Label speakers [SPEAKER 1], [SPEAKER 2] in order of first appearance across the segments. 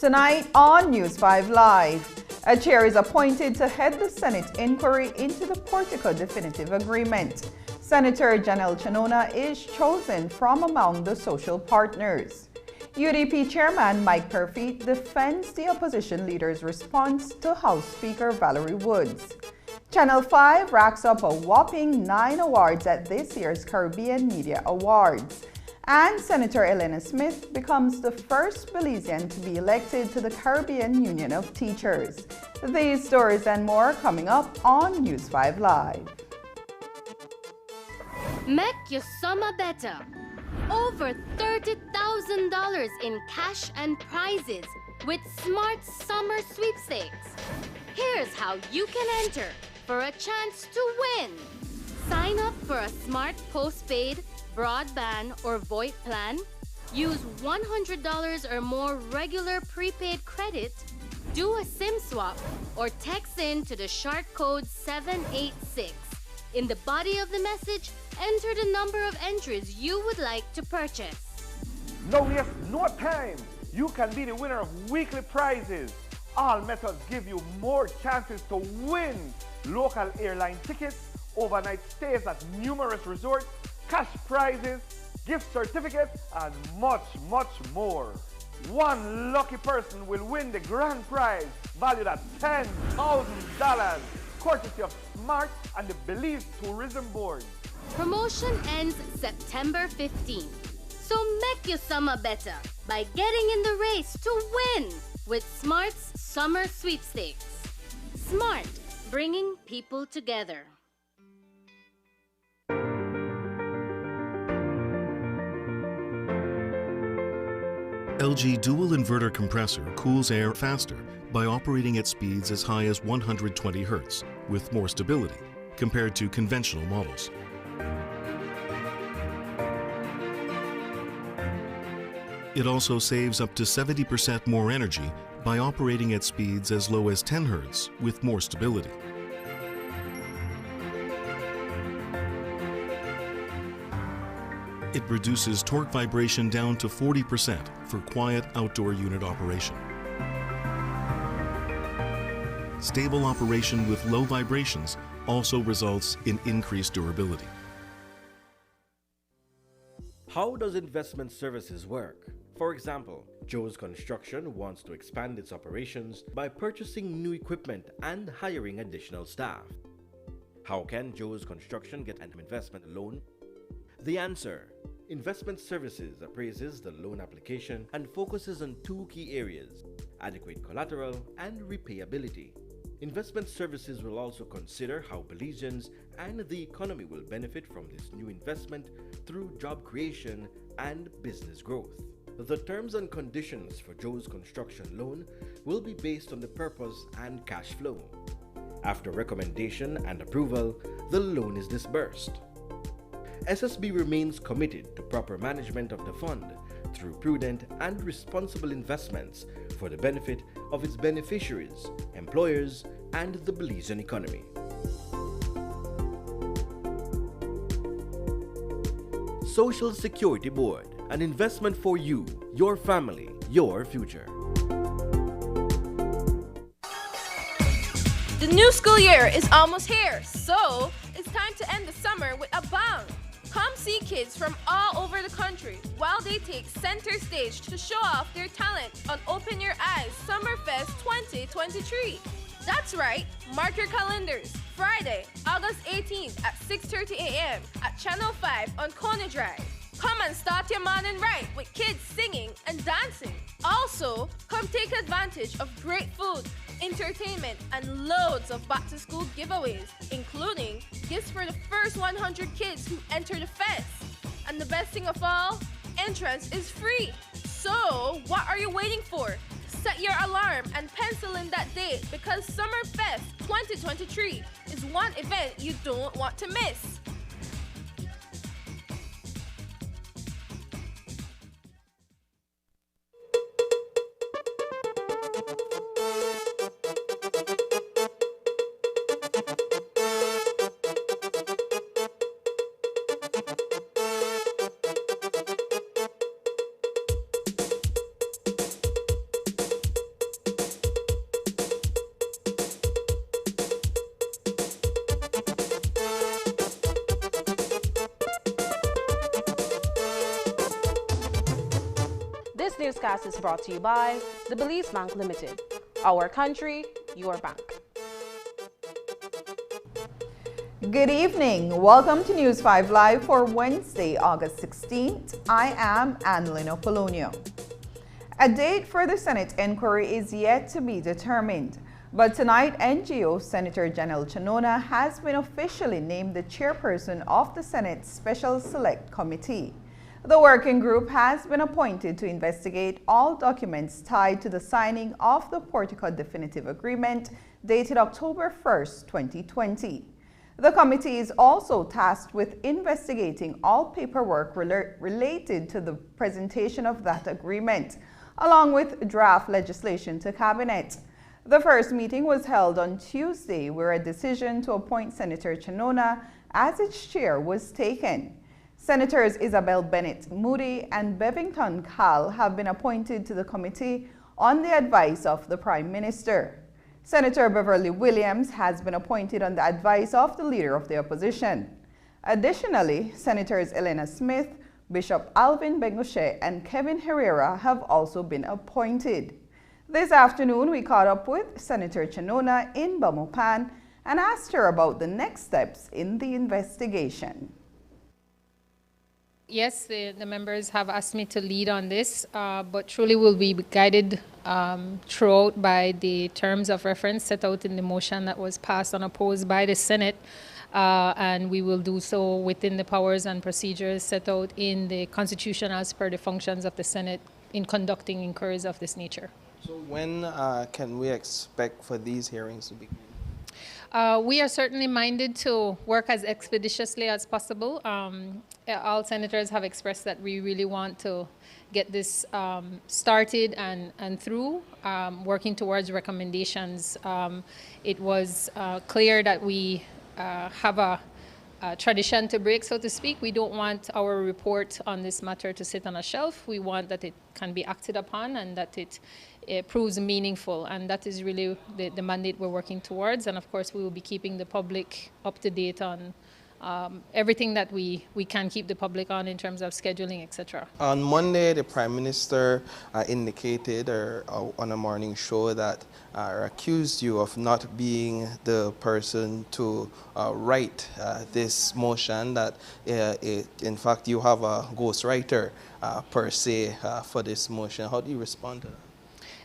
[SPEAKER 1] Tonight on News 5 Live, a chair is appointed to head the Senate inquiry into the Portico Definitive Agreement. Senator Janelle Chanona is chosen from among the social partners. UDP Chairman Mike Purfeet defends the opposition leader's response to House Speaker Valerie Woods. Channel 5 racks up a whopping 9 awards at this year's Caribbean Media Awards. And Senator Elena Smith becomes the first Belizean to be elected to the Caribbean Union of Teachers. These stories and more coming up on News 5 Live.
[SPEAKER 2] Make your summer better. Over $30,000 in cash and prizes with Smart Summer Sweepstakes. Here's how you can enter for a chance to win. Sign up for a smart postpaid, broadband, or VoIP plan. Use $100 or more regular prepaid credit. Do a SIM swap or text in to the short code 786. In the body of the message, enter the number of entries you would like to purchase.
[SPEAKER 3] No yes, no time. You can be the winner of weekly prizes. All methods give you more chances to win. Local airline tickets, overnight stays at numerous resorts, cash prizes, gift certificates, and much, much more. One lucky person will win the grand prize valued at $10,000, courtesy of Smart and the Belize Tourism Board.
[SPEAKER 2] Promotion ends September 15th. So make your summer better by getting in the race to win with Smart's Summer Sweepstakes. Smart, bringing people together.
[SPEAKER 4] LG dual inverter compressor cools air faster by operating at speeds as high as 120 Hz with more stability compared to conventional models. It also saves up to 70% more energy by operating at speeds as low as 10 Hz with more stability. It reduces torque vibration down to 40% for quiet outdoor unit operation. Stable operation with low vibrations also results in increased durability.
[SPEAKER 5] How does investment services work? For example, Joe's Construction wants to expand its operations by purchasing new equipment and hiring additional staff. How can Joe's Construction get an investment loan? The answer: Investment Services appraises the loan application and focuses on two key areas: adequate collateral and repayability. Investment Services will also consider how Belizeans and the economy will benefit from this new investment through job creation and business growth. The terms and conditions for Joe's Construction loan will be based on the purpose and cash flow. After recommendation and approval, the loan is disbursed. SSB remains committed to proper management of the fund through prudent and responsible investments for the benefit of its beneficiaries, employers, and the Belizean economy. Social Security Board, an investment for you, your family, your future.
[SPEAKER 6] The new school year is almost here, so it's time to end the summer with a bang. Come see kids from all over the country while they take center stage to show off their talent on Open Your Eyes Summerfest 2023. That's right, mark your calendars. Friday, August 18th at 6:30 a.m. at Channel 5 on Kona Drive. Come and start your morning right with kids singing and dancing. Also, come take advantage of great food, entertainment, and loads of back-to-school giveaways, including gifts for the first 100 kids who enter the fest. And the best thing of all, entrance is free. So, what are you waiting for? Set your alarm and pencil in that date because Summerfest 2023 is one event you don't want to miss.
[SPEAKER 7] This newscast is brought to you by the Belize Bank Limited. Our country, your bank.
[SPEAKER 1] Good evening. Welcome to News 5 Live for Wednesday, August 16th. I am Annalyn Apolonio. A date for the Senate inquiry is yet to be determined, but tonight NGO Senator Janelle Chanona has been officially named the chairperson of the Senate Special Select Committee. The working group has been appointed to investigate all documents tied to the signing of the Portico Definitive Agreement dated October 1st, 2020. The committee is also tasked with investigating all paperwork related to the presentation of that agreement, along with draft legislation to Cabinet. The first meeting was held on Tuesday, where a decision to appoint Senator Chanona as its chair was taken. Senators Isabel Bennett Moody and Bevington Cal have been appointed to the committee on the advice of the Prime Minister. Senator Beverly Williams has been appointed on the advice of the Leader of the Opposition. Additionally, Senators Elena Smith, Bishop Alvin Bengoshe, and Kevin Herrera have also been appointed. This afternoon, we caught up with Senator Chanona in Bamopan and asked her about the next steps in the investigation.
[SPEAKER 8] Yes, the members have asked me to lead on this, but truly will be guided throughout by the terms of reference set out in the motion that was passed unopposed by the Senate, and we will do so within the powers and procedures set out in the Constitution as per the functions of the Senate in conducting inquiries of this nature.
[SPEAKER 9] So when can we expect for these hearings to begin?
[SPEAKER 8] We are certainly minded to work as expeditiously as possible. All senators have expressed that we really want to get this started and through, working towards recommendations. It was clear that we have tradition to break, so to speak. We don't want our report on this matter to sit on a shelf. We want that it can be acted upon and that it proves meaningful. And that is really the mandate we're working towards. And of course, we will be keeping the public up to date on everything that we can keep the public on in terms of scheduling, etc.
[SPEAKER 9] On Monday, the Prime Minister indicated on a morning show that accused you of not being the person to write this motion, that in fact you have a ghostwriter per se for this motion. How do you respond to that?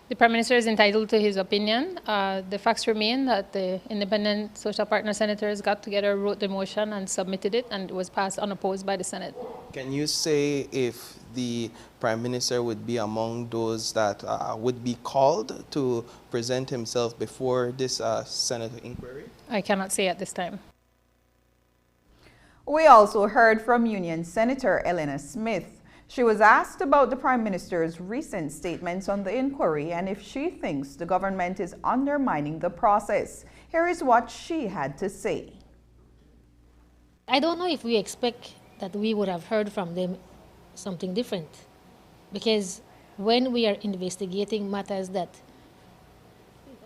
[SPEAKER 8] The Prime Minister is entitled to his opinion. The facts remain that the independent social partner senators got together, wrote the motion, and submitted it, and it was passed unopposed by the Senate. Can
[SPEAKER 9] you say if the Prime Minister would be among those that would be called to present himself before this Senate inquiry? I
[SPEAKER 8] cannot say at this time.
[SPEAKER 1] We also heard from Union Senator Elena Smith. She was asked about the Prime Minister's recent statements on the inquiry and if she thinks the government is undermining the process. Here is what she had to say.
[SPEAKER 10] I don't know if we expect that we would have heard from them something different, because when we are investigating matters that,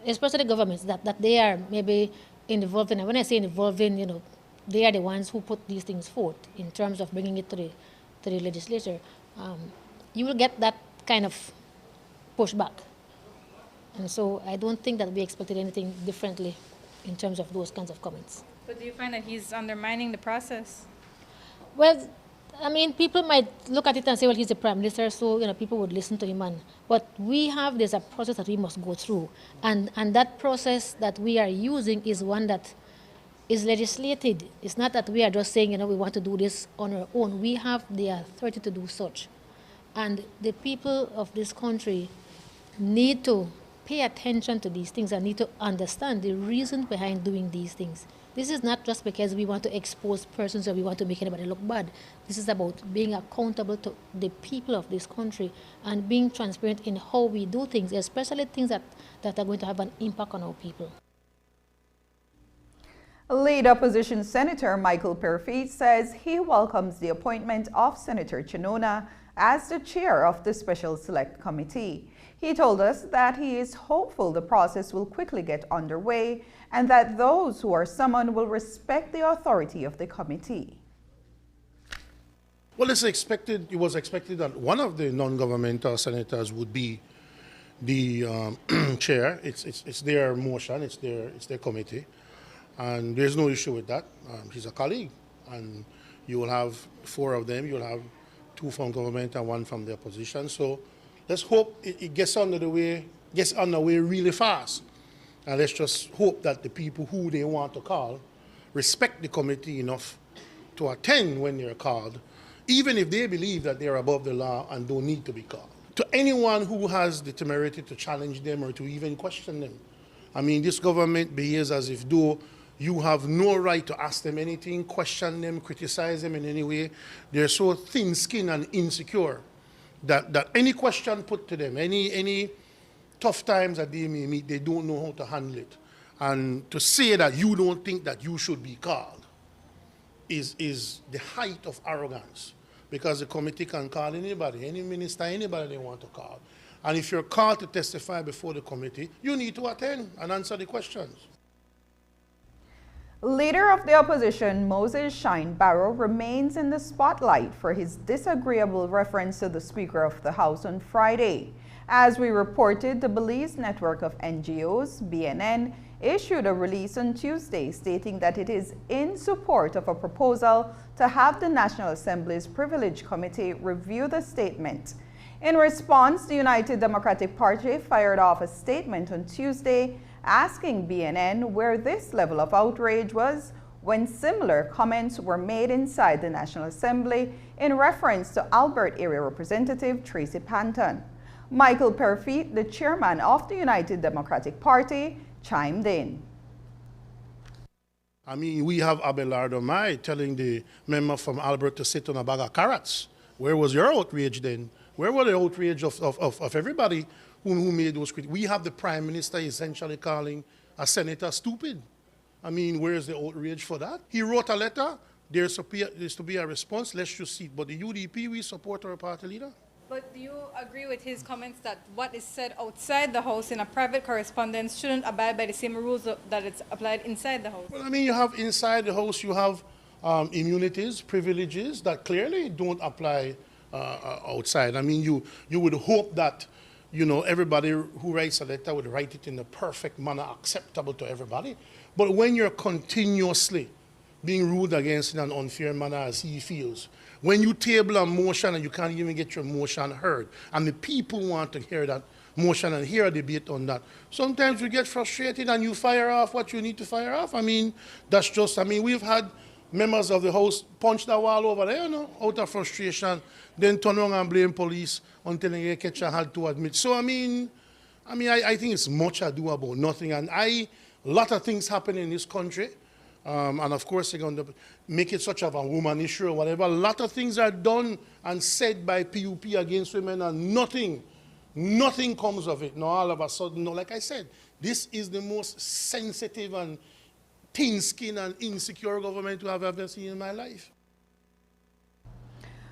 [SPEAKER 10] especially governments, that they are maybe involved in, and when I say involving, you know, they are the ones who put these things forth in terms of bringing it to the legislature, you will get that kind of pushback. And so I don't think that we expected anything differently in terms of those kinds of comments.
[SPEAKER 11] But do you find that he's undermining the process?
[SPEAKER 10] Well, I mean, people might look at it and say, well, he's the Prime Minister, so, you know, people would listen to him. But there's a process that we must go through. And that process that we are using is one that is legislated. It's not that we are just saying, you know, we want to do this on our own. We have the authority to do such. And the people of this country need to pay attention to these things and need to understand the reason behind doing these things. This is not just because we want to expose persons or we want to make anybody look bad. This is about being accountable to the people of this country and being transparent in how we do things, especially things that are going to have an impact on our people.
[SPEAKER 1] Lead opposition Senator Michael Perfit says he welcomes the appointment of Senator Chinona as the chair of the Special Select Committee. He told us that he is hopeful the process will quickly get underway and that those who are summoned will respect the authority of the committee.
[SPEAKER 12] Well, it was expected that one of the non-governmental senators would be the chair. It's their motion, it's their committee. And there's no issue with that. He's a colleague, and you will have 4 of them. You'll have 2 from government and 1 from the opposition. So let's hope it gets underway really fast. And let's just hope that the people who they want to call respect the committee enough to attend when they're called, even if they believe that they're above the law and don't need to be called. To anyone who has the temerity to challenge them or to even question them, I mean, this government behaves as if though you have no right to ask them anything, question them, criticize them in any way. They're so thin-skinned and insecure that any question put to them, any tough times that they may meet, they don't know how to handle it. And to say that you don't think that you should be called is the height of arrogance, because the committee can call anybody, any minister, anybody they want to call. And if you're called to testify before the committee, you need to attend and answer the questions.
[SPEAKER 1] Leader of the opposition, Moses Shine Barrow, remains in the spotlight for his disagreeable reference to the Speaker of the House on Friday. As we reported, the Belize Network of NGOs, BNN, issued a release on Tuesday stating that it is in support of a proposal to have the National Assembly's Privilege Committee review the statement. In response, the United Democratic Party fired off a statement on Tuesday asking BNN where this level of outrage was when similar comments were made inside the National Assembly in reference to Albert Area Representative Tracy Panton. Michael Perfit, the chairman of the United Democratic Party, chimed in.
[SPEAKER 12] I mean, we have Abelardo Mai telling the member from Albert to sit on a bag of carrots. Where was your outrage then? Where was the outrage of everybody who made those critiques? We have the Prime Minister essentially calling a senator stupid. I mean, where is the outrage for that? He wrote a letter there's to be a response. Let's just see. But the UDP, we support our party leader.
[SPEAKER 11] But do you agree with his comments that what is said outside the House in a private correspondence shouldn't abide by the same rules that it's applied inside the House?
[SPEAKER 12] Well, I mean, you have inside the House, you have immunities, privileges that clearly don't apply outside. I mean, you would hope that, you know, everybody who writes a letter would write it in the perfect manner acceptable to everybody. But when you're continuously being ruled against in an unfair manner as he feels, when you table a motion and you can't even get your motion heard, and the people want to hear that motion and hear a debate on that, sometimes you get frustrated and you fire off what you need to fire off. I mean, that's just, I mean, we've had members of the House punch the wall over there, you know, out of frustration, then turn around and blame police until they catch a had to admit. So, I think it's much ado about nothing. And a lot of things happen in this country. And of course, they're going to make it such of a woman issue or whatever. A lot of things are done and said by PUP against women, and nothing comes of it. Now, all of a sudden, no, like I said, this is the most sensitive and thin-skinned and insecure government I've ever seen in my life.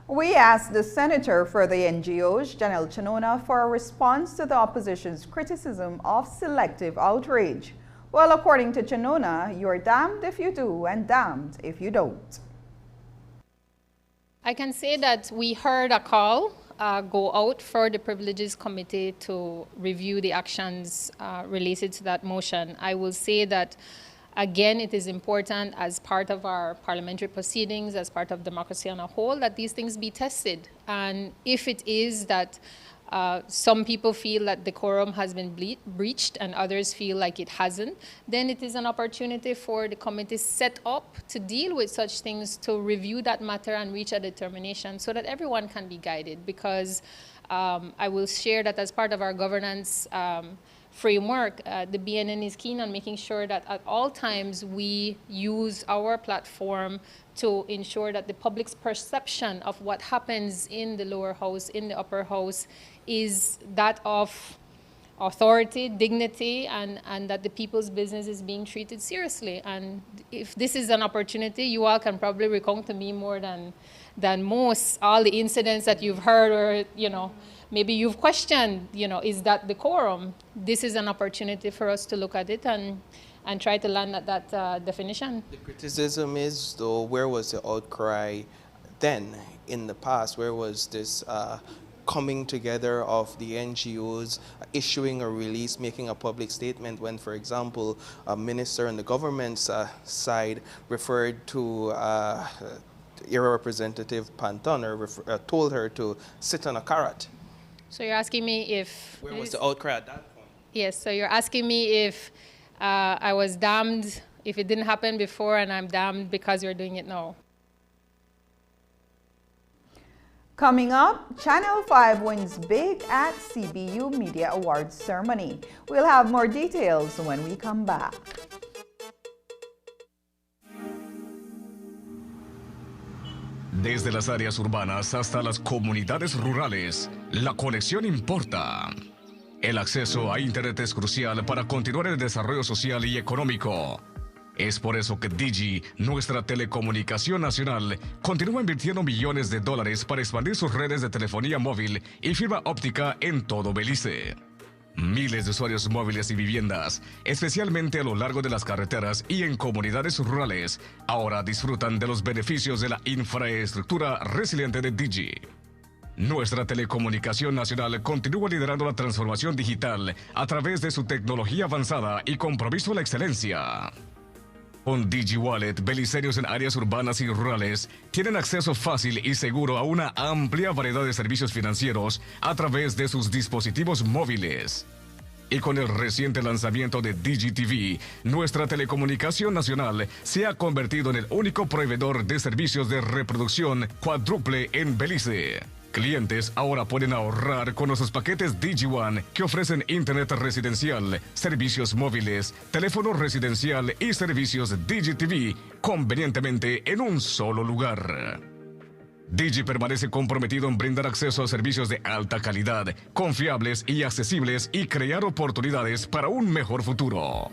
[SPEAKER 1] We asked the Senator for the NGOs, Janelle Chinona, for a response to the opposition's criticism of selective outrage. Well, according to Chinona, you're damned if you do and damned if you don't.
[SPEAKER 8] I can say that we heard a call go out for the Privileges Committee to review the actions related to that motion. I will say that, again, it is important as part of our parliamentary proceedings, as part of democracy on a whole, that these things be tested. And if it is that some people feel that the quorum has been breached and others feel like it hasn't, then it is an opportunity for the committee set up to deal with such things, to review that matter and reach a determination so that everyone can be guided. Because I will share that as part of our governance framework, the BNN is keen on making sure that at all times we use our platform to ensure that the public's perception of what happens in the lower house, in the upper house, is that of authority, dignity, and that the people's business is being treated seriously. And if this is an opportunity, you all can probably recount to me more than most all the incidents that you've heard, or, you know, maybe you've questioned, you know, is that the quorum? This is an opportunity for us to look at it and try to land at that definition.
[SPEAKER 9] The criticism is, though, where was the outcry then in the past? Where was this coming together of the NGOs, issuing a release, making a public statement when, for example, a minister on the government's side referred to Era Representative Panton, or told her to sit on a carrot?
[SPEAKER 8] So you're asking me if...
[SPEAKER 9] Where was the outcry at that point?
[SPEAKER 8] Yes, so you're asking me if I was damned if it didn't happen before, and I'm damned because you're doing it now.
[SPEAKER 1] Coming up, Channel 5 wins big at CBU Media Awards ceremony. We'll have more details when we come back.
[SPEAKER 13] Desde las áreas urbanas hasta las comunidades rurales, la conexión importa. El acceso a Internet es crucial para continuar el desarrollo social y económico. Es por eso que Digi, nuestra telecomunicación nacional, continúa invirtiendo millones de dólares para expandir sus redes de telefonía móvil y fibra óptica en todo Belice. Miles de usuarios móviles y viviendas, especialmente a lo largo de las carreteras y en comunidades rurales, ahora disfrutan de los beneficios de la infraestructura resiliente de Digi. Nuestra telecomunicación nacional continúa liderando la transformación digital a través de su tecnología avanzada y compromiso a la excelencia. Con DigiWallet, beliceños en áreas urbanas y rurales tienen acceso fácil y seguro a una amplia variedad de servicios financieros a través de sus dispositivos móviles. Y con el reciente lanzamiento de DigiTV, nuestra telecomunicación nacional se ha convertido en el único proveedor de servicios de reproducción cuádruple en Belice. Clientes ahora pueden ahorrar con nuestros paquetes DigiOne, que ofrecen internet residencial, servicios móviles, teléfono residencial y servicios DigiTV convenientemente en un solo lugar. Digi permanece comprometido en brindar acceso a servicios de alta calidad, confiables y accesibles, y crear oportunidades para un mejor futuro.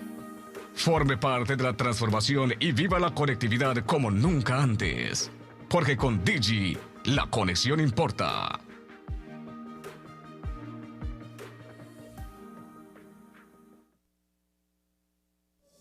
[SPEAKER 13] Forme parte de la transformación y viva la conectividad como nunca antes. Porque con Digi, la conexión importa.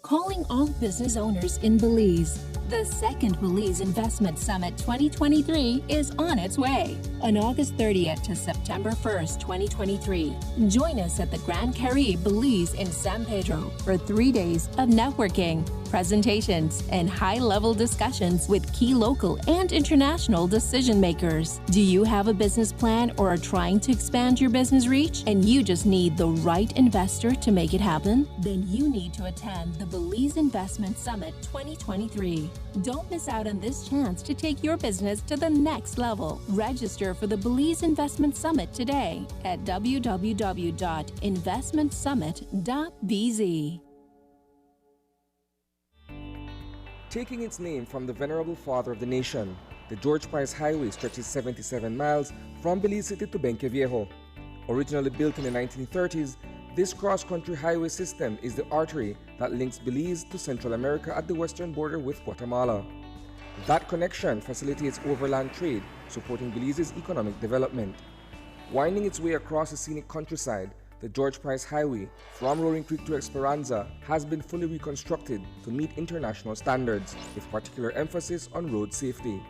[SPEAKER 14] Calling all business owners in Belize. The second Belize Investment Summit 2023 is on its way on August 30th to September 1st, 2023. Join us at the Grand Caribe Belize in San Pedro for 3 days of networking, presentations, and high-level discussions with key local and international decision makers. Do you have a business plan or are trying to expand your business reach and you just need the right investor to make it happen? Then you need to attend the Belize Investment Summit 2023. Don't miss out on this chance to take your business to the next level. Register for the Belize Investment Summit today at www.investmentsummit.bz.
[SPEAKER 15] Taking its name from the venerable father of the nation, the George Price Highway stretches 77 miles from Belize City to Benque Viejo. Originally built in the 1930s, this cross-country highway system is the artery that links Belize to Central America at the western border with Guatemala. That connection facilitates overland trade, supporting Belize's economic development. Winding its way across the scenic countryside, the George Price Highway from Roaring Creek to Esperanza has been fully reconstructed to meet international standards, with particular emphasis on road safety.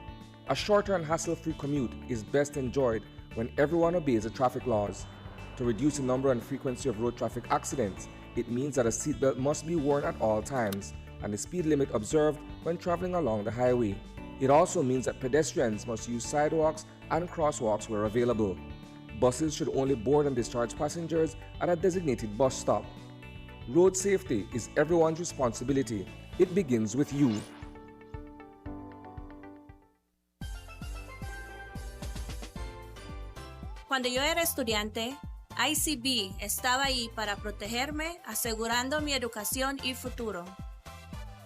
[SPEAKER 15] A shorter and hassle-free commute is best enjoyed when everyone obeys the traffic laws. To reduce the number and frequency of road traffic accidents, it means that a seatbelt must be worn at all times and the speed limit observed when traveling along the highway. It also means that pedestrians must use sidewalks and crosswalks where available. Buses should only board and discharge passengers at a designated bus stop. Road safety is everyone's responsibility. It begins with you.
[SPEAKER 16] Cuando yo era estudiante, ICB estaba ahí para protegerme, asegurando mi educación y futuro.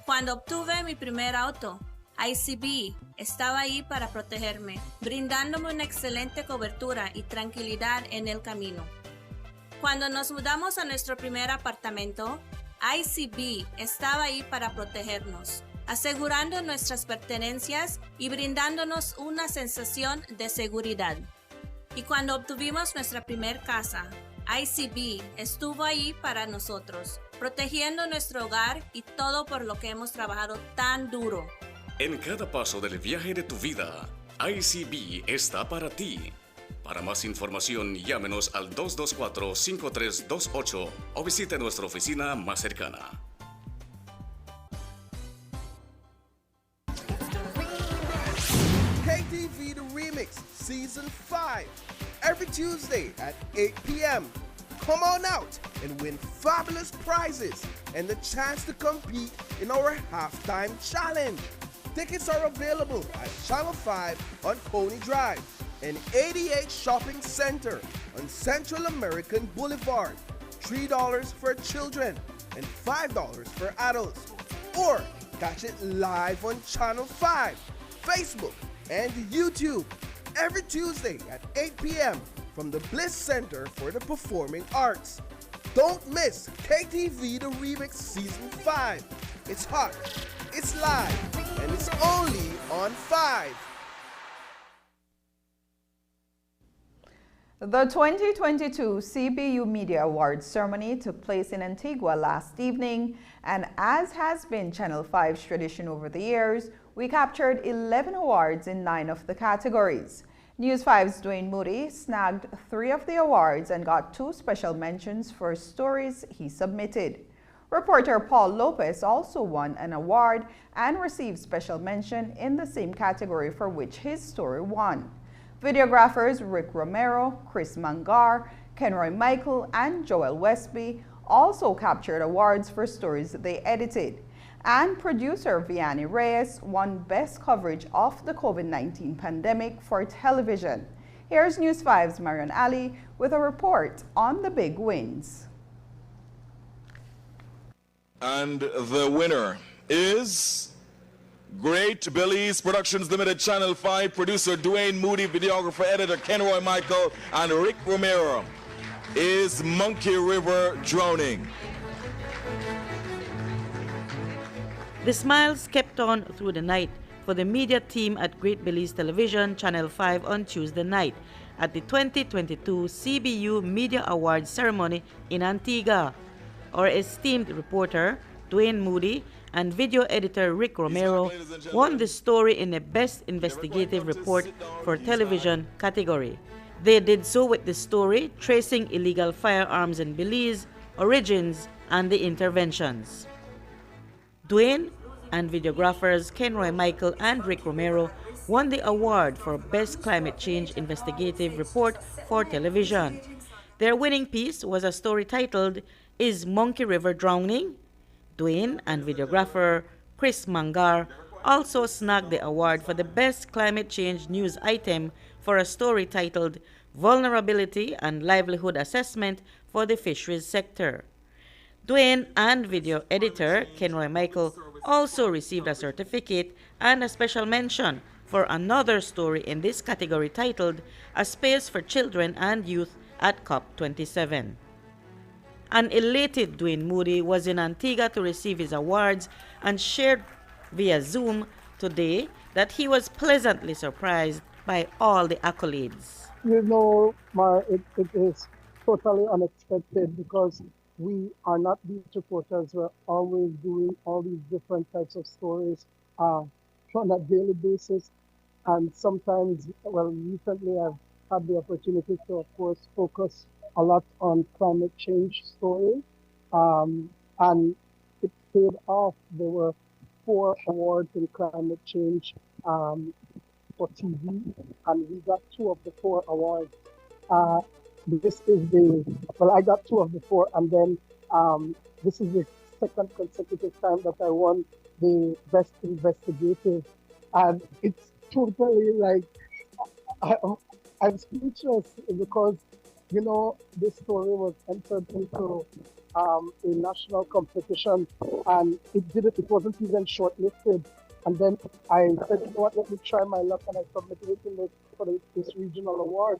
[SPEAKER 16] Cuando obtuve mi primer auto, ICB estaba ahí para protegerme, brindándome una excelente cobertura y tranquilidad en el camino. Cuando nos mudamos a nuestro primer apartamento, ICB estaba ahí para protegernos, asegurando nuestras pertenencias y brindándonos una sensación de seguridad. Y cuando obtuvimos nuestra primer casa, ICB estuvo ahí para nosotros, protegiendo nuestro hogar y todo por lo que hemos trabajado tan duro.
[SPEAKER 13] En cada paso del viaje de tu vida, ICB está para ti. Para más información, llámenos al 224-5328 o visite nuestra oficina más cercana.
[SPEAKER 17] KTV The Remix Season 5, every Tuesday at 8 p.m. Come on out and win fabulous prizes and the chance to compete in our halftime challenge. Tickets are available at Channel 5 on Pony Drive and 88 Shopping Center on Central American Boulevard. $3 for children and $5 for adults. Or catch it live on Channel 5, Facebook, and YouTube every Tuesday at 8 p.m. from the Bliss Center for the Performing Arts. Don't miss KTV The Remix Season 5. It's hot, it's live, and it's only on 5.
[SPEAKER 1] The 2022 CBU Media Awards ceremony took place in Antigua last evening, and as has been Channel 5's tradition over the years, we captured 11 awards in 9 of the categories. News 5's Dwayne Moody snagged 3 of the awards and got 2 special mentions for stories he submitted. Reporter Paul Lopez also won an award and received special mention in the same category for which his story won. Videographers Rick Romero, Chris Mangar, Kenroy Michael, and Joel Westby also captured awards for stories they edited. And producer Vianney Reyes won Best Coverage of the COVID-19 pandemic for television. Here's News 5's Marion Ali with a report on the big wins.
[SPEAKER 18] And the winner is Great Belize Productions Limited, Channel 5, producer Dwayne Moody, videographer, editor Kenroy Michael, and Rick Romero, is Monkey River Drowning.
[SPEAKER 19] The smiles kept on through the night for the media team at Great Belize Television, Channel 5 on Tuesday night at the 2022 CBU Media Awards ceremony in Antigua. Our esteemed reporter, Dwayne Moody, and video editor Rick Romero won the story in the Best Investigative Report for Television category. They did so with the story tracing illegal firearms in Belize, origins, and the interventions. Dwayne and videographers Kenroy Michael and Rick Romero won the award for Best Climate Change Investigative Report for Television. Their winning piece was a story titled, Is Monkey River Drowning? Dwayne and videographer Chris Mangar also snagged the award for the Best Climate Change News Item for a story titled, Vulnerability and Livelihood Assessment for the Fisheries Sector. Dwayne and video editor Kenroy Michael also received a certificate and a special mention for another story in this category titled A Space for Children and Youth at COP27. An elated Dwayne Moody was in Antigua to receive his awards and shared via Zoom today that he was pleasantly surprised by all the accolades.
[SPEAKER 20] You know, it is totally unexpected because we are not beach reporters. We're always doing all these different types of stories on a daily basis. And sometimes, well, recently I've had the opportunity to, of course, focus a lot on climate change stories. And it paid off. There were 4 awards in climate change for TV, and we got 2 of the 4 awards. This is I got 2 of the 4, and then this is the second consecutive time that I won the Best Investigative. And it's totally like, I'm speechless because, you know, this story was entered into a national competition, and it wasn't even shortlisted. And then I said, you know what, let me try my luck, and I submitted it for this regional award.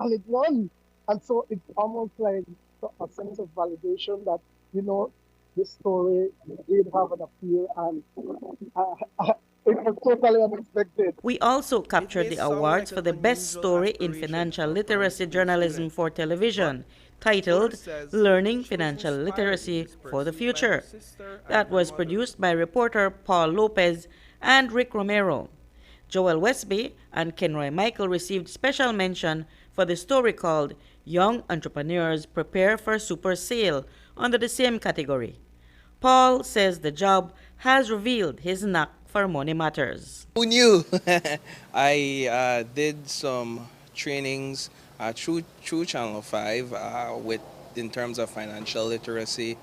[SPEAKER 20] And it won. And so it's almost like a sense of validation that, you know, this story did have an appeal, and it was totally unexpected.
[SPEAKER 19] We also captured the awards for the Best Story in Financial Literacy Journalism for Television, titled Learning Financial Literacy for the Future. That was produced by reporter Paul Lopez and Rick Romero. Joel Westby and Kenroy Michael received special mention for the story called Young Entrepreneurs Prepare for Super Sale under the same category. Paul says the job has revealed his knack for money matters.
[SPEAKER 9] Who knew? I did some trainings through Channel 5 in terms of financial literacy,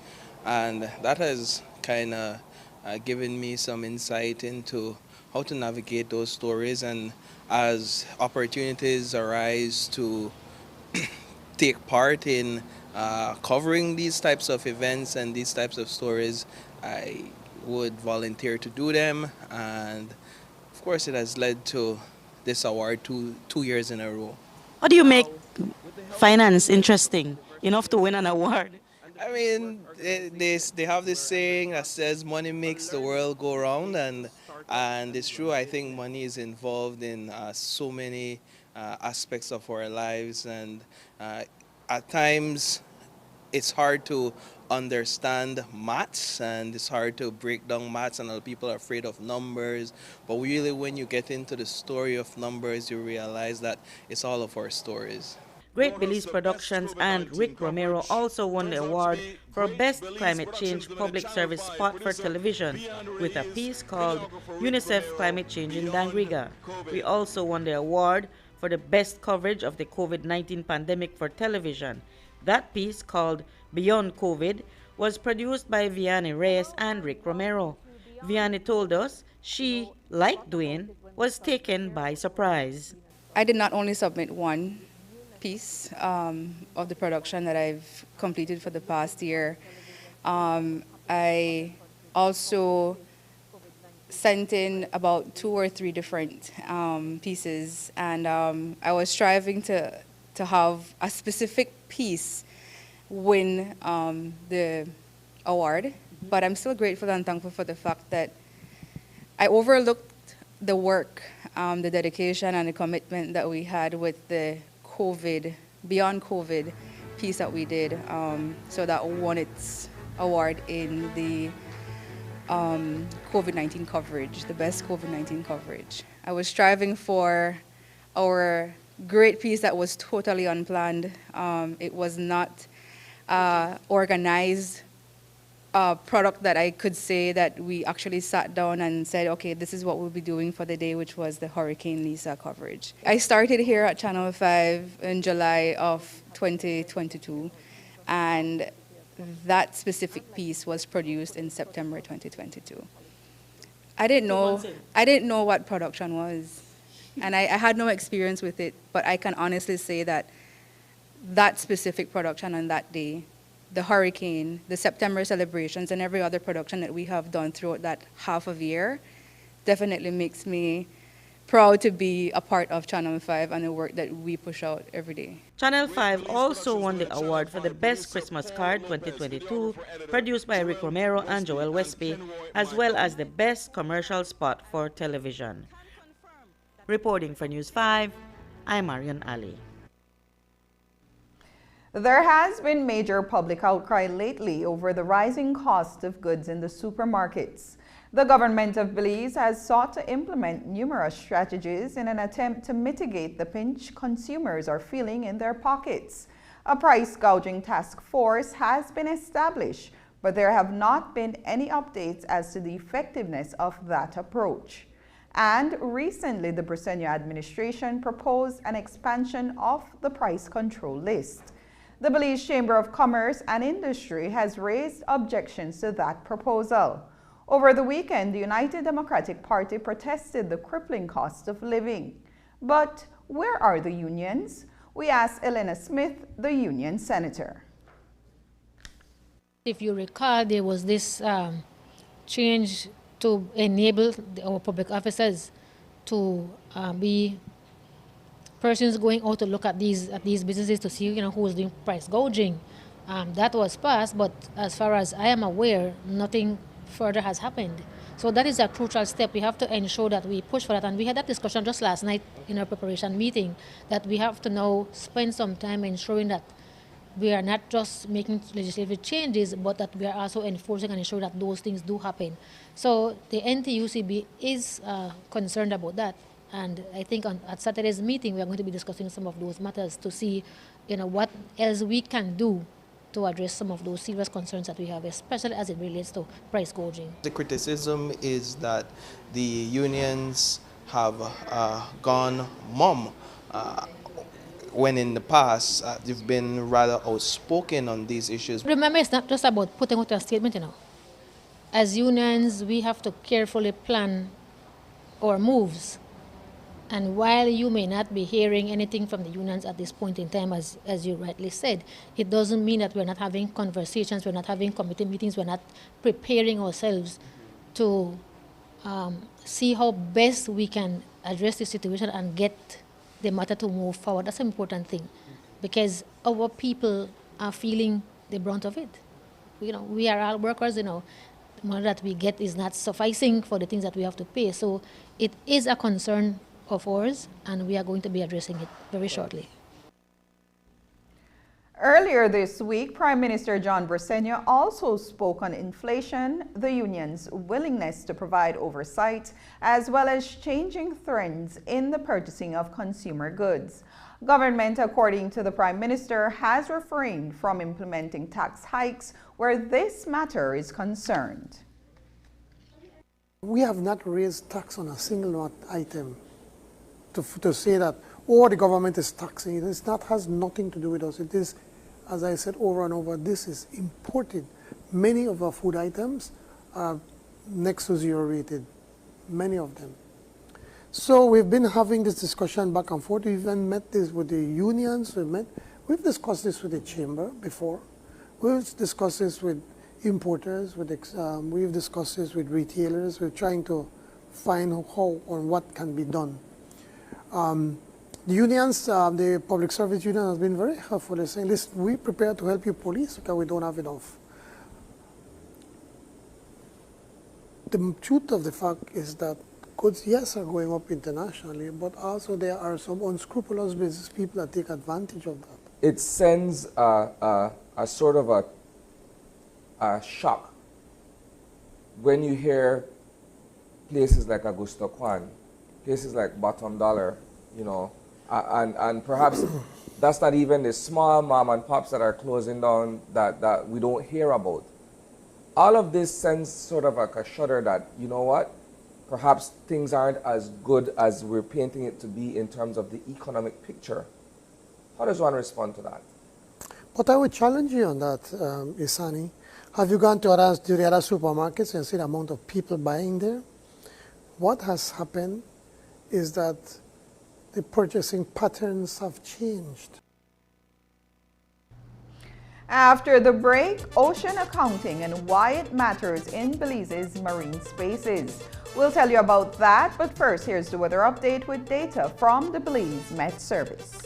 [SPEAKER 9] and that has kind of given me some insight into how to navigate those stories. And as opportunities arise to take part in covering these types of events and these types of stories, I would volunteer to do them, and of course it has led to this award two years in a row.
[SPEAKER 19] How do you make finance interesting enough to win an award?
[SPEAKER 9] I mean, they have this saying that says money makes the world go round, and it's true. I think money is involved in so many aspects of our lives, and at times it's hard to understand maths, and it's hard to break down maths, and a lot of people are afraid of numbers. But really, when you get into the story of numbers, you realize that it's all of our stories.
[SPEAKER 19] Great Belize Productions and Rick Romero also won the award for Best Climate Change Public Service Spot for Television with a piece called UNICEF Climate Change in Dangriga. We also won the award for the best coverage of the COVID-19 pandemic for television. That piece, called Beyond COVID, was produced by Vianney Reyes and Rick Romero. Vianney told us she, like Dwayne, was taken by surprise.
[SPEAKER 21] I did not only submit one piece of the production that I've completed for the past year. I also sent in about 2 or 3 different pieces, and I was striving to have a specific piece win the award, but I'm still grateful and thankful for the fact that I overlooked the work, the dedication and the commitment that we had with the COVID, beyond COVID piece that we did. So that won its award in the COVID-19 coverage, the best COVID-19 coverage. I was striving for our great piece that was totally unplanned. It was not organized product that I could say that we actually sat down and said, okay, this is what we'll be doing for the day, which was the Hurricane Lisa coverage. I started here at Channel 5 in July of 2022, and that specific piece was produced in September 2022. I didn't know what production was, and I had no experience with it, but I can honestly say that that specific production on that day, the hurricane, the September celebrations, and every other production that we have done throughout that half of year definitely makes me proud to be a part of Channel 5 and the work that we push out every day.
[SPEAKER 19] Channel 5 also won the award for the Best Christmas Card 2022, produced by Rick Romero and Joel Westby, as well as the Best Commercial Spot for Television. Reporting for News 5, I'm Marian Ali.
[SPEAKER 1] There has been major public outcry lately over the rising cost of goods in the supermarkets. The government of Belize has sought to implement numerous strategies in an attempt to mitigate the pinch consumers are feeling in their pockets. A price gouging task force has been established, but there have not been any updates as to the effectiveness of that approach. And recently, the Briceño administration proposed an expansion of the price control list. The Belize Chamber of Commerce and Industry has raised objections to that proposal. Over the weekend, the United Democratic Party protested the crippling cost of living. But where are the unions? We asked Elena Smith, the union senator.
[SPEAKER 10] If you recall, there was this change to enable our public officers to be persons going out to look at these businesses to see who's doing price gouging. That was passed, but as far as I am aware, nothing further has happened. So that is a crucial step. We have to ensure that we push for that. And we had that discussion just last night in our preparation meeting, that we have to now spend some time ensuring that we are not just making legislative changes, but that we are also enforcing and ensuring that those things do happen. So the NTUCB is concerned about that. And I think at Saturday's meeting, we are going to be discussing some of those matters to see, what else we can do to address some of those serious concerns that we have, especially as it relates to price gouging.
[SPEAKER 9] The criticism is that the unions have gone mum when in the past they've been rather outspoken on these issues.
[SPEAKER 10] Remember, it's not just about putting out a statement, As unions, we have to carefully plan our moves. And while you may not be hearing anything from the unions at this point in time, as you rightly said, it doesn't mean that we're not having conversations, we're not having committee meetings, we're not preparing ourselves to see how best we can address the situation and get the matter to move forward. That's an important thing, because our people are feeling the brunt of it. We are all workers, the money that we get is not sufficing for the things that we have to pay. So it is a concern of ours, and we are going to be addressing it very shortly.
[SPEAKER 1] Earlier this week, Prime Minister John Briceño also spoke on inflation, the union's willingness to provide oversight, as well as changing trends in the purchasing of consumer goods. Government, according to the Prime Minister, has refrained from implementing tax hikes where this matter is concerned.
[SPEAKER 20] We have not raised tax on a single item. To say that, the government is taxing it, has nothing to do with us. It is, as I said over and over, this is imported. Many of our food items are next to zero rated, many of them. So we've been having this discussion back and forth. We've even met this with the unions. We've discussed this with the chamber before. We've discussed this with importers. We've discussed this with retailers. We're trying to find how or what can be done. The unions, the public service union has been very helpful. They're saying, listen, we're prepared to help you police because we don't have enough.
[SPEAKER 3] the truth of the fact is that goods, yes, are going up internationally, but also there are some unscrupulous business people that take advantage of that.
[SPEAKER 15] It sends a sort of a shock when you hear places like Augusto Kwan, places like Bottom Dollar, you know, and perhaps that's not even the small mom and pops that are closing down that we don't hear about. All of this sends sort of like a shudder that, you know what, perhaps things aren't as good as we're painting it to be in terms of the economic picture. How does one respond to that?
[SPEAKER 3] But I would challenge you on that, Isani. Have you gone to the other supermarkets and seen the amount of people buying there? What has happened is that the purchasing patterns have changed.
[SPEAKER 1] After the break, ocean accounting and why it matters in Belize's marine spaces. We'll tell you about that, but first, here's the weather update with data from the Belize Met Service.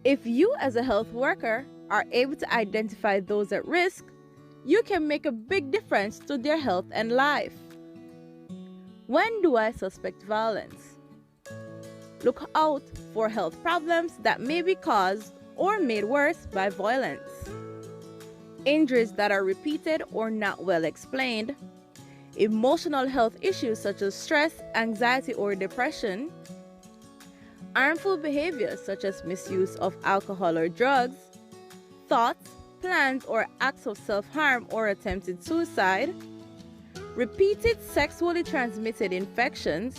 [SPEAKER 22] If you as a health worker are able to identify those at risk, you can make a big difference to their health and life. When do I suspect violence? Look out for health problems that may be caused or made worse by violence. Injuries that are repeated or not well explained. Emotional health issues such as stress, anxiety, or depression. Harmful behaviors such as misuse of alcohol or drugs, thoughts, plans, or acts of self-harm or attempted suicide, repeated sexually transmitted infections,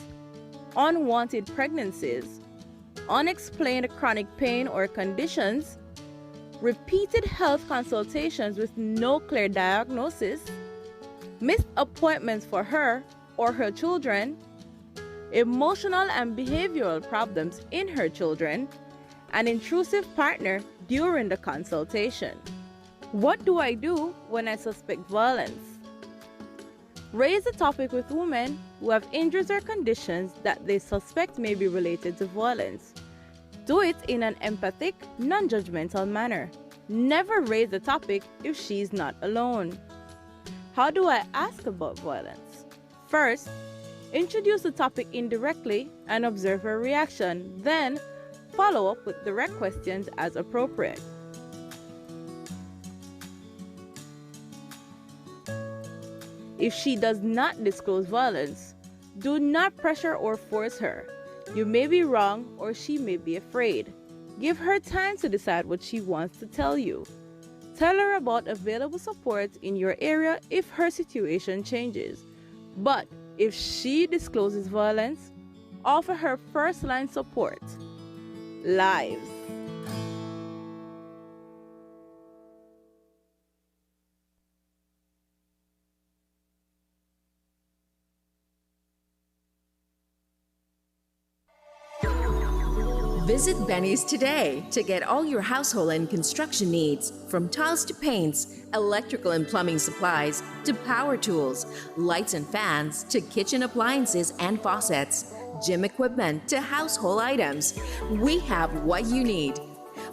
[SPEAKER 22] unwanted pregnancies, unexplained chronic pain or conditions, repeated health consultations with no clear diagnosis, missed appointments for her or her children, emotional and behavioral problems in her children, an intrusive partner during the consultation. What do I do when I suspect violence? Raise the topic with women who have injuries or conditions that they suspect may be related to violence. Do it in an empathic, non-judgmental manner. Never raise the topic if she's not alone. How do I ask about violence? First, introduce the topic indirectly and observe her reaction, then follow up with direct questions as appropriate. If she does not disclose violence, do not pressure or force her. You may be wrong or she may be afraid. Give her time to decide what she wants to tell you. Tell her about available support in your area if her situation changes. But if she discloses violence, offer her first-line support. Lives.
[SPEAKER 23] Visit Benny's today to get all your household and construction needs, from tiles to paints, electrical and plumbing supplies, to power tools, lights and fans, to kitchen appliances and faucets, gym equipment to household items. We have what you need.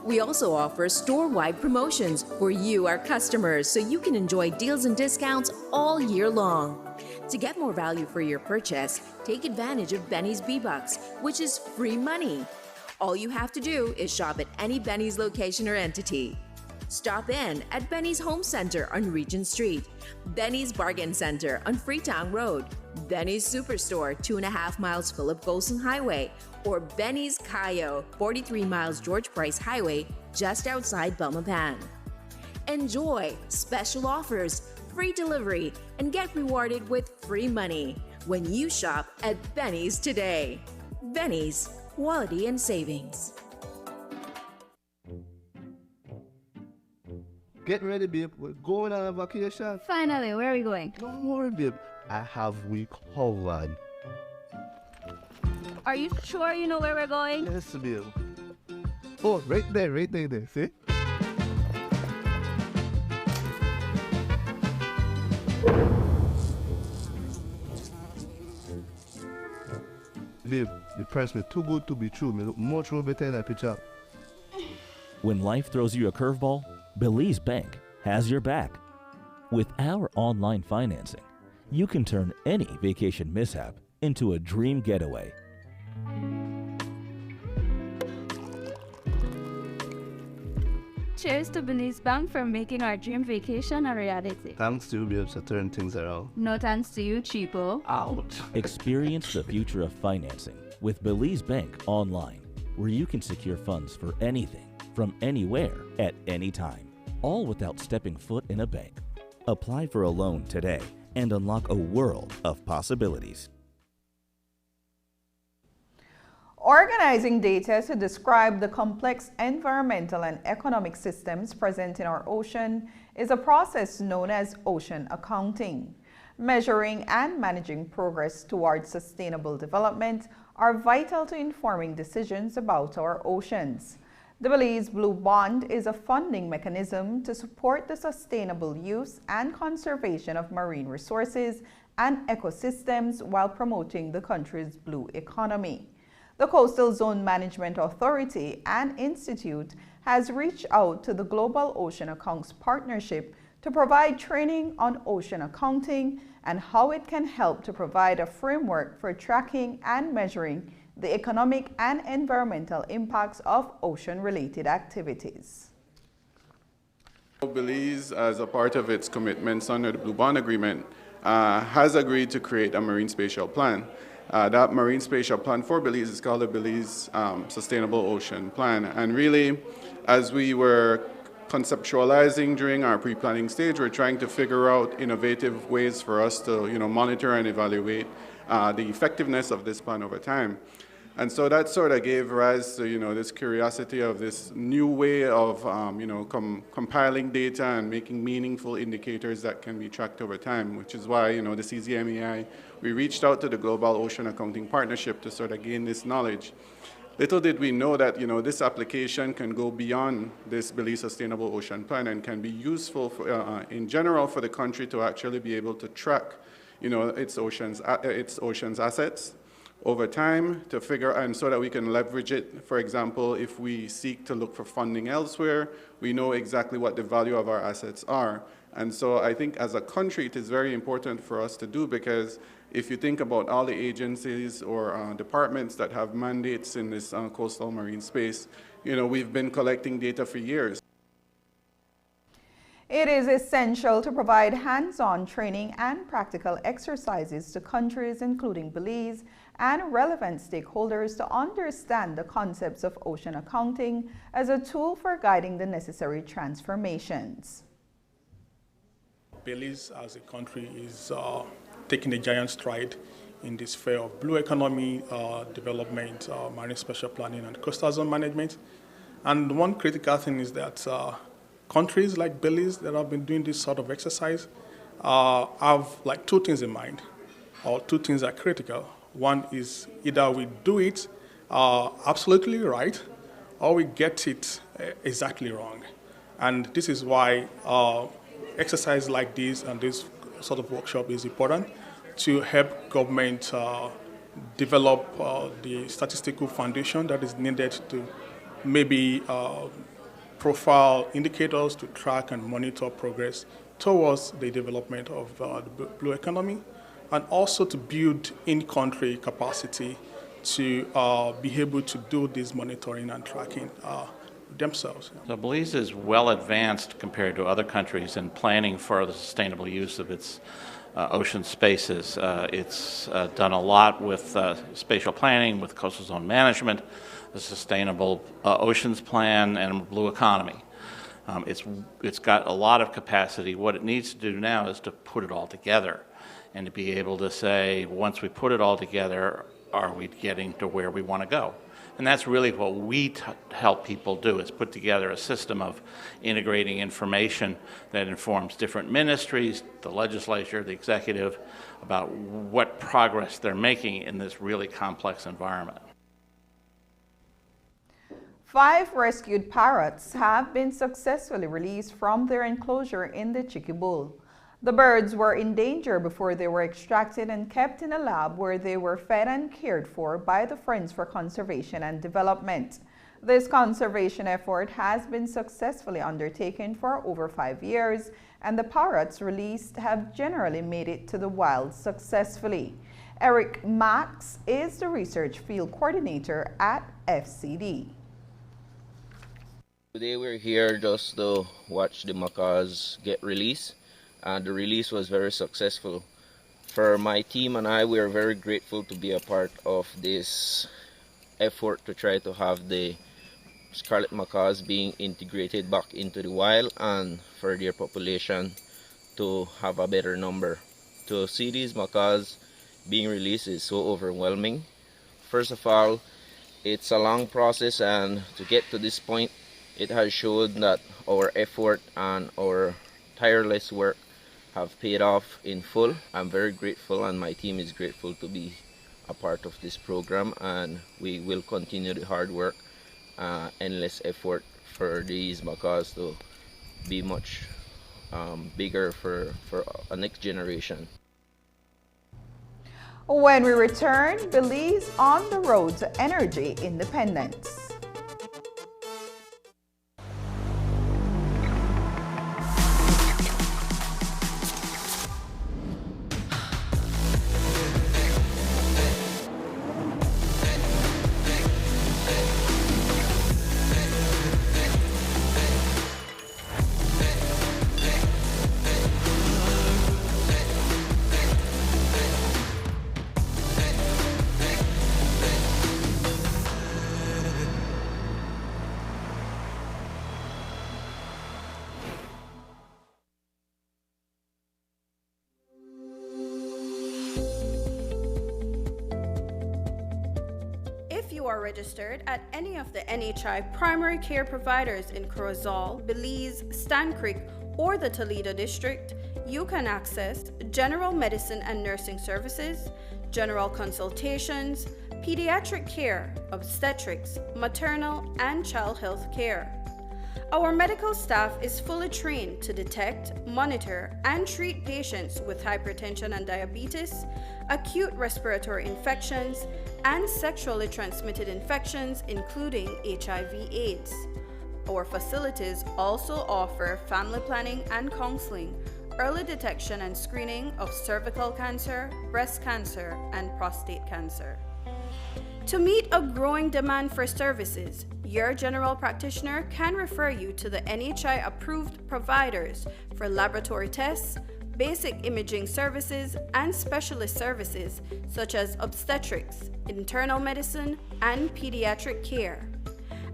[SPEAKER 23] We also offer store-wide promotions for you, our customers, so you can enjoy deals and discounts all year long. To get more value for your purchase, take advantage of Benny's B-Bucks, which is free money. All you have to do is shop at any Benny's location or entity. Stop in at Benny's Home Center on Regent Street, Benny's Bargain Center on Freetown Road, Benny's Superstore 2.5 miles Philip Golson Highway, or Benny's Cayo 43 miles George Price Highway just outside Belmopan. Enjoy special offers, free delivery, and get rewarded with free money when you shop at Benny's today. Benny's, quality and savings.
[SPEAKER 2] getting ready, babe. We're going on a vacation.
[SPEAKER 4] Finally, where are we going?
[SPEAKER 2] Don't worry, babe. I have we covered.
[SPEAKER 4] Are you sure you know where we're going?
[SPEAKER 2] Yes, babe. Oh, right there, see? Babe, the price me too good to be true. Me look much more better in that picture.
[SPEAKER 5] When life throws you a curveball, Belize Bank has your back. With our online financing, you can turn any vacation mishap into a dream getaway.
[SPEAKER 4] Cheers to Belize Bank for making our dream vacation a reality.
[SPEAKER 2] Thanks to you, babes, to turn things around.
[SPEAKER 4] No thanks to you, cheapo.
[SPEAKER 2] Out.
[SPEAKER 5] Experience the future of financing with Belize Bank online, where you can secure funds for anything, from anywhere, at any time, all without stepping foot in a bank. Apply for a loan today and unlock a world of possibilities.
[SPEAKER 1] Organizing data to describe the complex environmental and economic systems present in our ocean is a process known as ocean accounting. Measuring and managing progress towards sustainable development are vital to informing decisions about our oceans. The Belize Blue Bond is a funding mechanism to support the sustainable use and conservation of marine resources and ecosystems while promoting the country's blue economy. The Coastal Zone Management Authority and Institute has reached out to the Global Ocean Accounts Partnership to provide training on ocean accounting and how it can help to provide a framework for tracking and measuring the economic and environmental impacts of ocean-related activities.
[SPEAKER 24] Belize, as a part of its commitments under the Blue Bond Agreement, has agreed to create a marine spatial plan. That marine spatial plan for Belize is called the Belize Sustainable Ocean Plan. And really, as we were conceptualizing during our pre-planning stage, we're trying to figure out innovative ways for us to monitor and evaluate the effectiveness of this plan over time. And so that sort of gave rise to this curiosity of this new way of compiling data and making meaningful indicators that can be tracked over time, which is why the CZMEI, we reached out to the Global Ocean Accounting Partnership to sort of gain this knowledge. Little did we know that this application can go beyond this Belize Sustainable Ocean Plan and can be useful for, in general for the country to actually be able to track its oceans assets over time to figure, and so that we can leverage it. For example, if we seek to look for funding elsewhere, we know exactly what the value of our assets are. And so I think as a country, it is very important for us to do, because if you think about all the agencies or departments that have mandates in this coastal marine space, we've been collecting data for years.
[SPEAKER 1] It is essential to provide hands-on training and practical exercises to countries, including Belize, and relevant stakeholders to understand the concepts of ocean accounting as a tool for guiding the necessary transformations.
[SPEAKER 25] Belize as a country is taking a giant stride in this sphere of blue economy development, marine spatial planning, and coastal zone management. And one critical thing is that countries like Belize that have been doing this sort of exercise have like two things in mind, or two things are critical. One is either we do it absolutely right, or we get it exactly wrong. And this is why exercise like this and this sort of workshop is important to help government develop the statistical foundation that is needed to maybe profile indicators to track and monitor progress towards the development of the blue economy, and also to build in-country capacity to be able to do this monitoring and tracking themselves.
[SPEAKER 26] So Belize is well advanced compared to other countries in planning for the sustainable use of its ocean spaces. It's done a lot with spatial planning, with coastal zone management, the Sustainable Oceans Plan, and Blue Economy. It's got a lot of capacity. What it needs to do now is to put it all together and to be able to say, once we put it all together, are we getting to where we want to go? And that's really what we help people do, is put together a system of integrating information that informs different ministries, the legislature, the executive, about what progress they're making in this really complex environment.
[SPEAKER 1] 5 rescued parrots have been successfully released from their enclosure in the Chicky Bull. The birds were in danger before they were extracted and kept in a lab where they were fed and cared for by the Friends for Conservation and Development. This conservation effort has been successfully undertaken for over 5 years, and the parrots released have generally made it to the wild successfully. Eric Max is the research field coordinator at FCD.
[SPEAKER 6] Today we're here just to watch the macaws get released. The release was very successful. For my team and I, we are very grateful to be a part of this effort to try to have the scarlet macaws being integrated back into the wild and for their population to have a better number. To see these macaws being released is so overwhelming. First of all, it's a long process, and to get to this point, it has shown that our effort and our tireless work have paid off in full. I'm very grateful, and my team is grateful to be a part of this program, and we will continue the hard work, endless effort for these macaws to be much bigger for a next generation.
[SPEAKER 1] When we return, Belize on the road to energy independence.
[SPEAKER 7] If you are registered at any of the NHI primary care providers in Corozal, Belize, Stan Creek, or the Toledo district, you can access general medicine and nursing services, general consultations, pediatric care, obstetrics, maternal, and child health care. Our medical staff is fully trained to detect, monitor, and treat patients with hypertension and diabetes, acute respiratory infections, and sexually transmitted infections, including HIV/AIDS. Our facilities also offer family planning and counseling, early detection and screening of cervical cancer, breast cancer, and prostate cancer. To meet a growing demand for services, your general practitioner can refer you to the NHI-approved providers for laboratory tests, basic imaging services, and specialist services such as obstetrics, internal medicine, and pediatric care.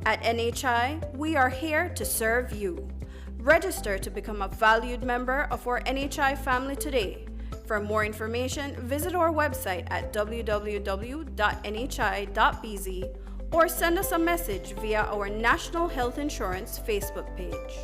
[SPEAKER 7] At NHI, we are here to serve you. Register to become a valued member of our NHI family today. For more information, visit our website at www.nhi.bz or send us a message via our National Health Insurance Facebook page.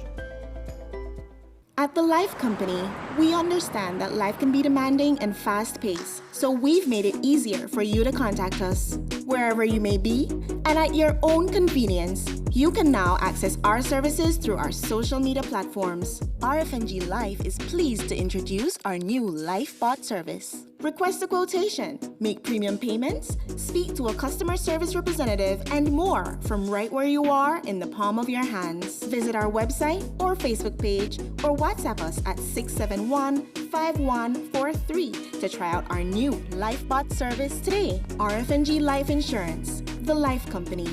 [SPEAKER 8] At The Life Company, we understand that life can be demanding and fast-paced, so we've made it easier for you to contact us. Wherever you may be, and at your own convenience, you can now access our services through our social media platforms. RFNG Life is pleased to introduce our new LifeBot service. Request a quotation, make premium payments, speak to a customer service representative, and more from right where you are in the palm of your hands. Visit our website or Facebook page or WhatsApp us at 671-5143 to try out our new LifeBot service today. RFNG Life Insurance, The Life Company.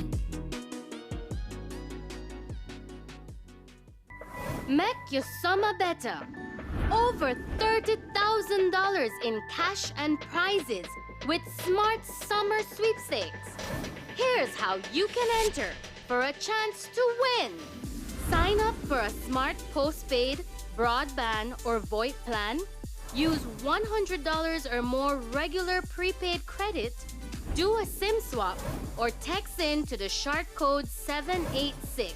[SPEAKER 11] Make your summer better. Over $30,000 in cash and prizes with Smart Summer Sweepstakes. Here's how you can enter for a chance to win. Sign up for a smart postpaid, broadband, or VoIP plan. Use $100 or more regular prepaid credit. Do a SIM swap or text in to the shark code 786.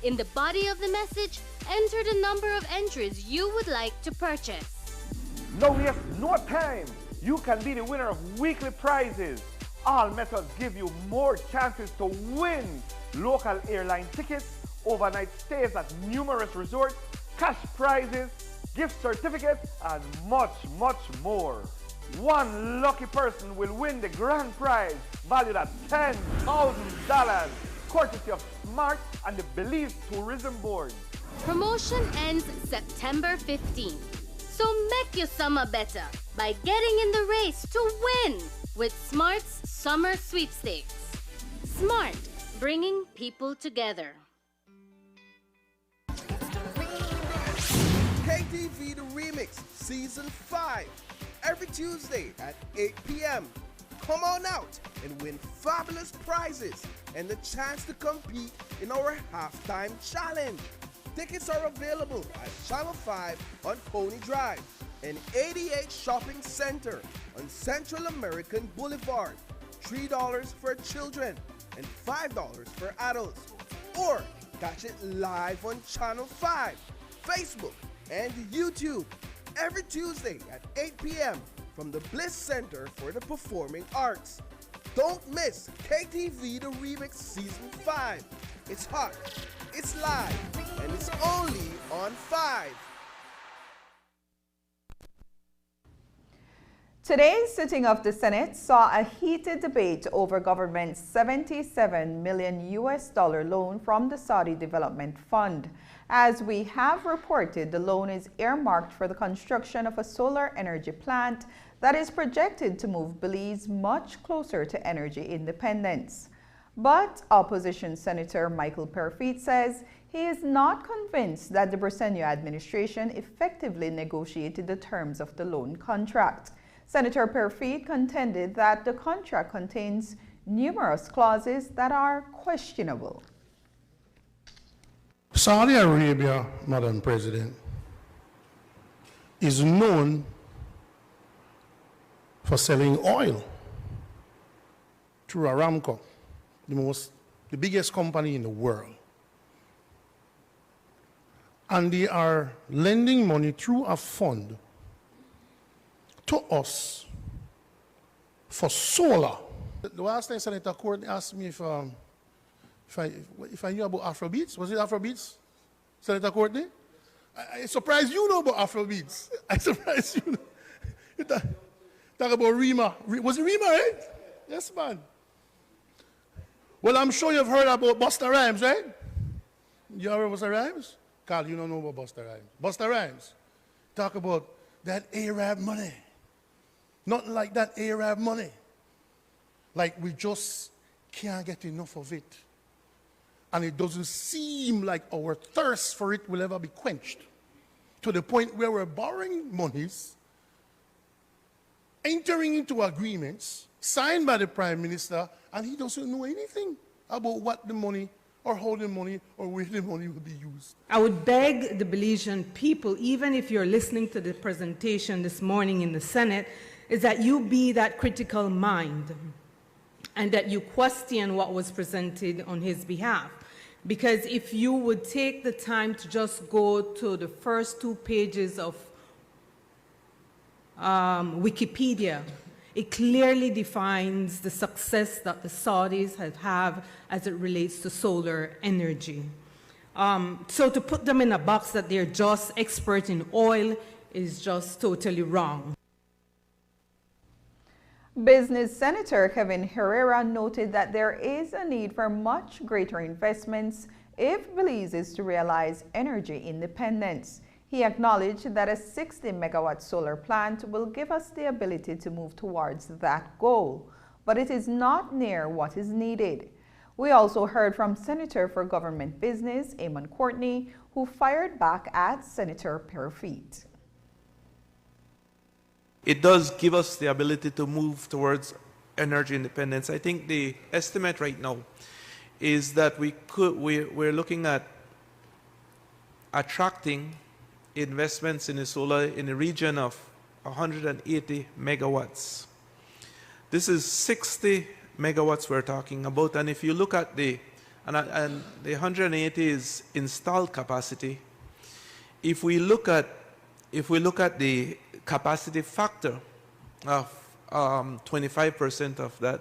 [SPEAKER 11] In the body of the message, enter the number of entries you would like to purchase.
[SPEAKER 12] No waste no time. You can be the winner of weekly prizes. All methods give you more chances to win local airline tickets, overnight stays at numerous resorts, cash prizes, gift certificates, and much, much more. One lucky person will win the grand prize valued at $10,000, courtesy of Smart and the Belize Tourism Board.
[SPEAKER 11] Promotion ends September 15th. So make your summer better by getting in the race to win with Smart's Summer Sweepstakes. Smart, bringing people together.
[SPEAKER 13] KTV The Remix Season 5, every Tuesday at 8 p.m. Come on out and win fabulous prizes and the chance to compete in our halftime challenge. Tickets are available at Channel 5 on Pony Drive and 88 Shopping Center on Central American Boulevard. $3 for children and $5 for adults. Or catch it live on Channel 5, Facebook, and YouTube every Tuesday at 8 p.m. from the Bliss Center for the Performing Arts. Don't miss KTV The Remix Season 5. It's hot, it's live, and it's only on 5.
[SPEAKER 1] Today's sitting of the Senate saw a heated debate over government's $77 million loan from the Saudi Development Fund. As we have reported, the loan is earmarked for the construction of a solar energy plant that is projected to move Belize much closer to energy independence. But opposition Senator Michael Perfit says he is not convinced that the Briceño administration effectively negotiated the terms of the loan contract. Senator Perfit contended that the contract contains numerous clauses that are questionable.
[SPEAKER 14] Saudi Arabia, Madam President, is known for selling oil through Aramco, the biggest company in the world. And they are lending money through a fund to us for solar. The last time Senator Courtney asked me if I knew about Afrobeats. Was it Afrobeats, Senator Courtney? I surprised you know about Afrobeats. I surprised you know. Talk about Rima. Was it Rima, right? Yes, man. Well, I'm sure you've heard about Busta Rhymes, right? You heard about Busta Rhymes? Carl, you don't know about Busta Rhymes. Busta Rhymes. Talk about that Arab money. Nothing like that Arab money. Like we just can't get enough of it. And it doesn't seem like our thirst for it will ever be quenched. To the point where we're borrowing monies, entering into agreements, signed by the Prime Minister, and he doesn't know anything about what the money, or how the money, or where the money will be used.
[SPEAKER 16] I would beg the Belizean people, even if you're listening to the presentation this morning in the Senate, is that you be that critical mind and that you question what was presented on his behalf. Because if you would take the time to just go to the first 2 pages of Wikipedia, it clearly defines the success that the Saudis have as it relates to solar energy. So to put them in a box that they're just expert in oil is just totally wrong.
[SPEAKER 1] Business Senator Kevin Herrera noted that there is a need for much greater investments if Belize is to realize energy independence. He acknowledged that a 60-megawatt solar plant will give us the ability to move towards that goal, but it is not near what is needed. We also heard from Senator for Government Business, Eamon Courtney, who fired back at Senator Perfit.
[SPEAKER 17] It does give us the ability to move towards energy independence. I think the estimate right now is that we're looking at attracting investments in the solar in the region of 180 megawatts. This is 60 megawatts we're talking about, and if you look at the 180 is installed capacity. If we look at the capacity factor of 25% of that,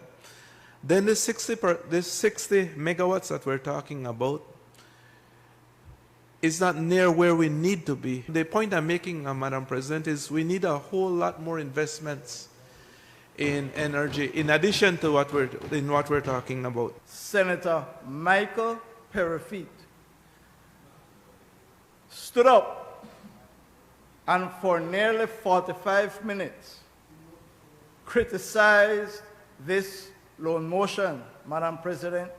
[SPEAKER 17] then this 60 megawatts that we're talking about is not near where we need to be. The point I'm making, Madam President, is we need a whole lot more investments in energy, in addition to what we're talking about.
[SPEAKER 9] Senator Michael Perifete stood up and for nearly 45 minutes criticized this loan motion. Madam President,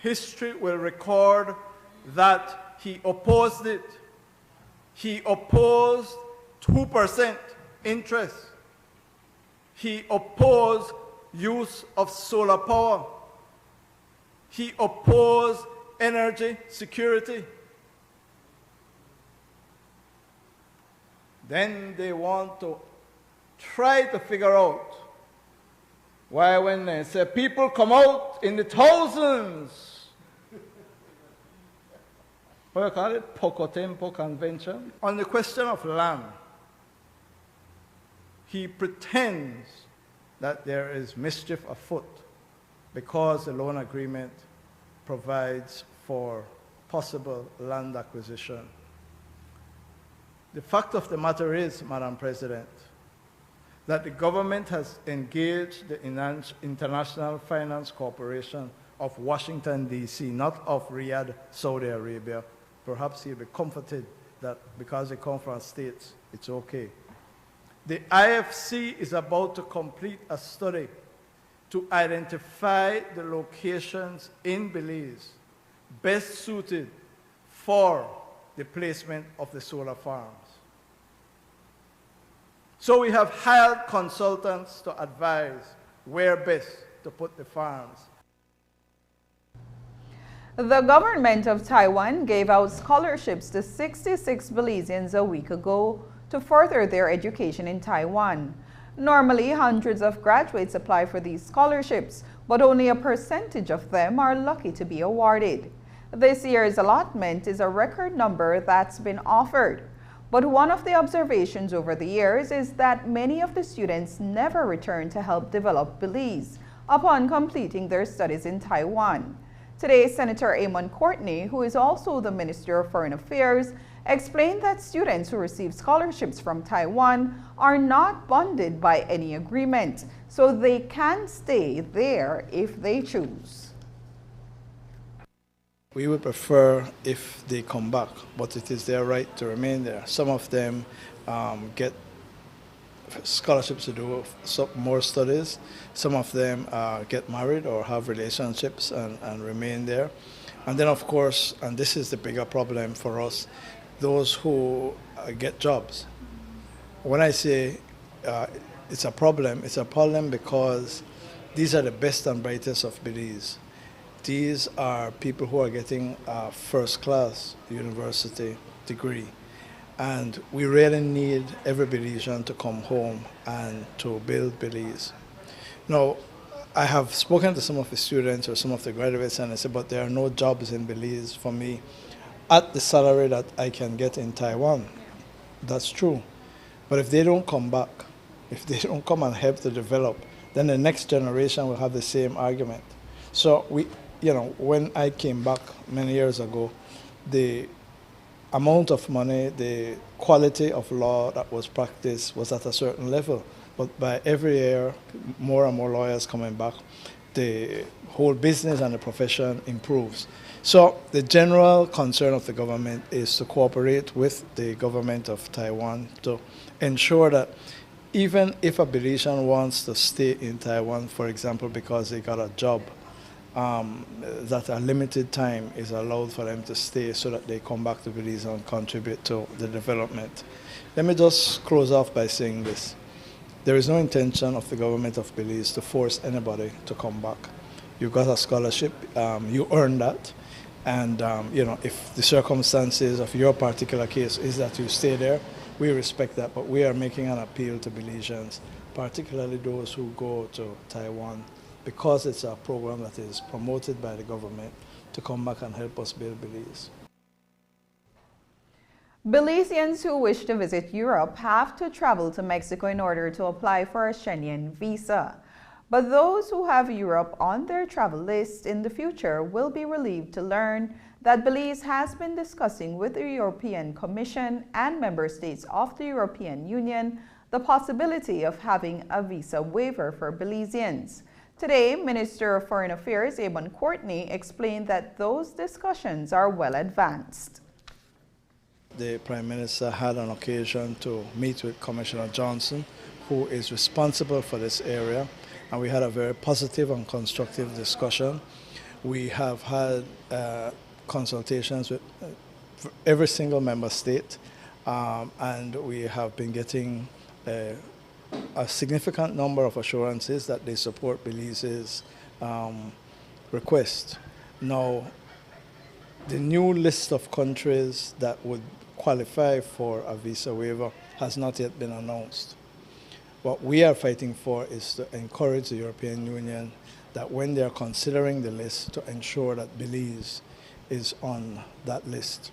[SPEAKER 9] history will record that he opposed it. He opposed 2% interest. He opposed use of solar power. He opposed energy security. Then they want to try to figure out why when they say people come out in the thousands, what do you call it? Poco Tempo Convention. On the question of land, he pretends that there is mischief afoot because the loan agreement provides for possible land acquisition. The fact of the matter is, Madam President, that the government has engaged the International Finance Corporation of Washington, D.C., not of Riyadh, Saudi Arabia. Perhaps he'll be comforted that because they come from states, it's okay. The IFC is about to complete a study to identify the locations in Belize best suited for the placement of the solar farms. So we have hired consultants to advise where best to put the farms.
[SPEAKER 1] The government of Taiwan gave out scholarships to 66 Belizeans a week ago to further their education in Taiwan. Normally, hundreds of graduates apply for these scholarships, but only a percentage of them are lucky to be awarded. This year's allotment is a record number that's been offered. But one of the observations over the years is that many of the students never return to help develop Belize upon completing their studies in Taiwan. Today, Senator Amon Courtney, who is also the Minister of Foreign Affairs, explained that students who receive scholarships from Taiwan are not bonded by any agreement, so they can stay there if they choose.
[SPEAKER 9] We would prefer if they come back, but it is their right to remain there. Some of them get scholarships to do some more studies. Some of them get married or have relationships and remain there. And then, of course, and this is the bigger problem for us, those who get jobs. When I say it's a problem because these are the best and brightest of Belize. These are people who are getting a first-class university degree. And we really need every Belizean to come home and to build Belize. Now, I have spoken to some of the students or some of the graduates and I said, but there are no jobs in Belize for me at the salary that I can get in Taiwan. That's true. But if they don't come back, if they don't come and help to develop, then the next generation will have the same argument. So when I came back many years ago, the amount of money, the quality of law that was practiced was at a certain level. But by every year, more and more lawyers coming back, the whole business and the profession improves. So the general concern of the government is to cooperate with the government of Taiwan to ensure that even if a Belizean wants to stay in Taiwan, for example, because they got a job, that a limited time is allowed for them to stay so that they come back to Belize and contribute to the development. Let me just close off by saying this. There is no intention of the government of Belize to force anybody to come back. You got a scholarship, you earned that, and if the circumstances of your particular case is that you stay there, we respect that, but we are making an appeal to Belizeans. particularly those who go to Taiwan, because it's a program that is promoted by the government, to come back and help us build Belize.
[SPEAKER 1] Belizeans who wish to visit Europe have to travel to Mexico in order to apply for a Schengen visa. But those who have Europe on their travel list in the future will be relieved to learn that Belize has been discussing with the European Commission and member states of the European Union the possibility of having a visa waiver for Belizeans. Today, Minister of Foreign Affairs Abon Courtney explained that those discussions are well advanced.
[SPEAKER 9] The Prime Minister had an occasion to meet with Commissioner Johnson, who is responsible for this area, and we had a very positive and constructive discussion. We have had consultations with every single member state, and we have been getting a significant number of assurances that they support Belize's request. Now, the new list of countries that would qualify for a visa waiver has not yet been announced. What we are fighting for is to encourage the European Union that when they are considering the list, to ensure that Belize is on that list.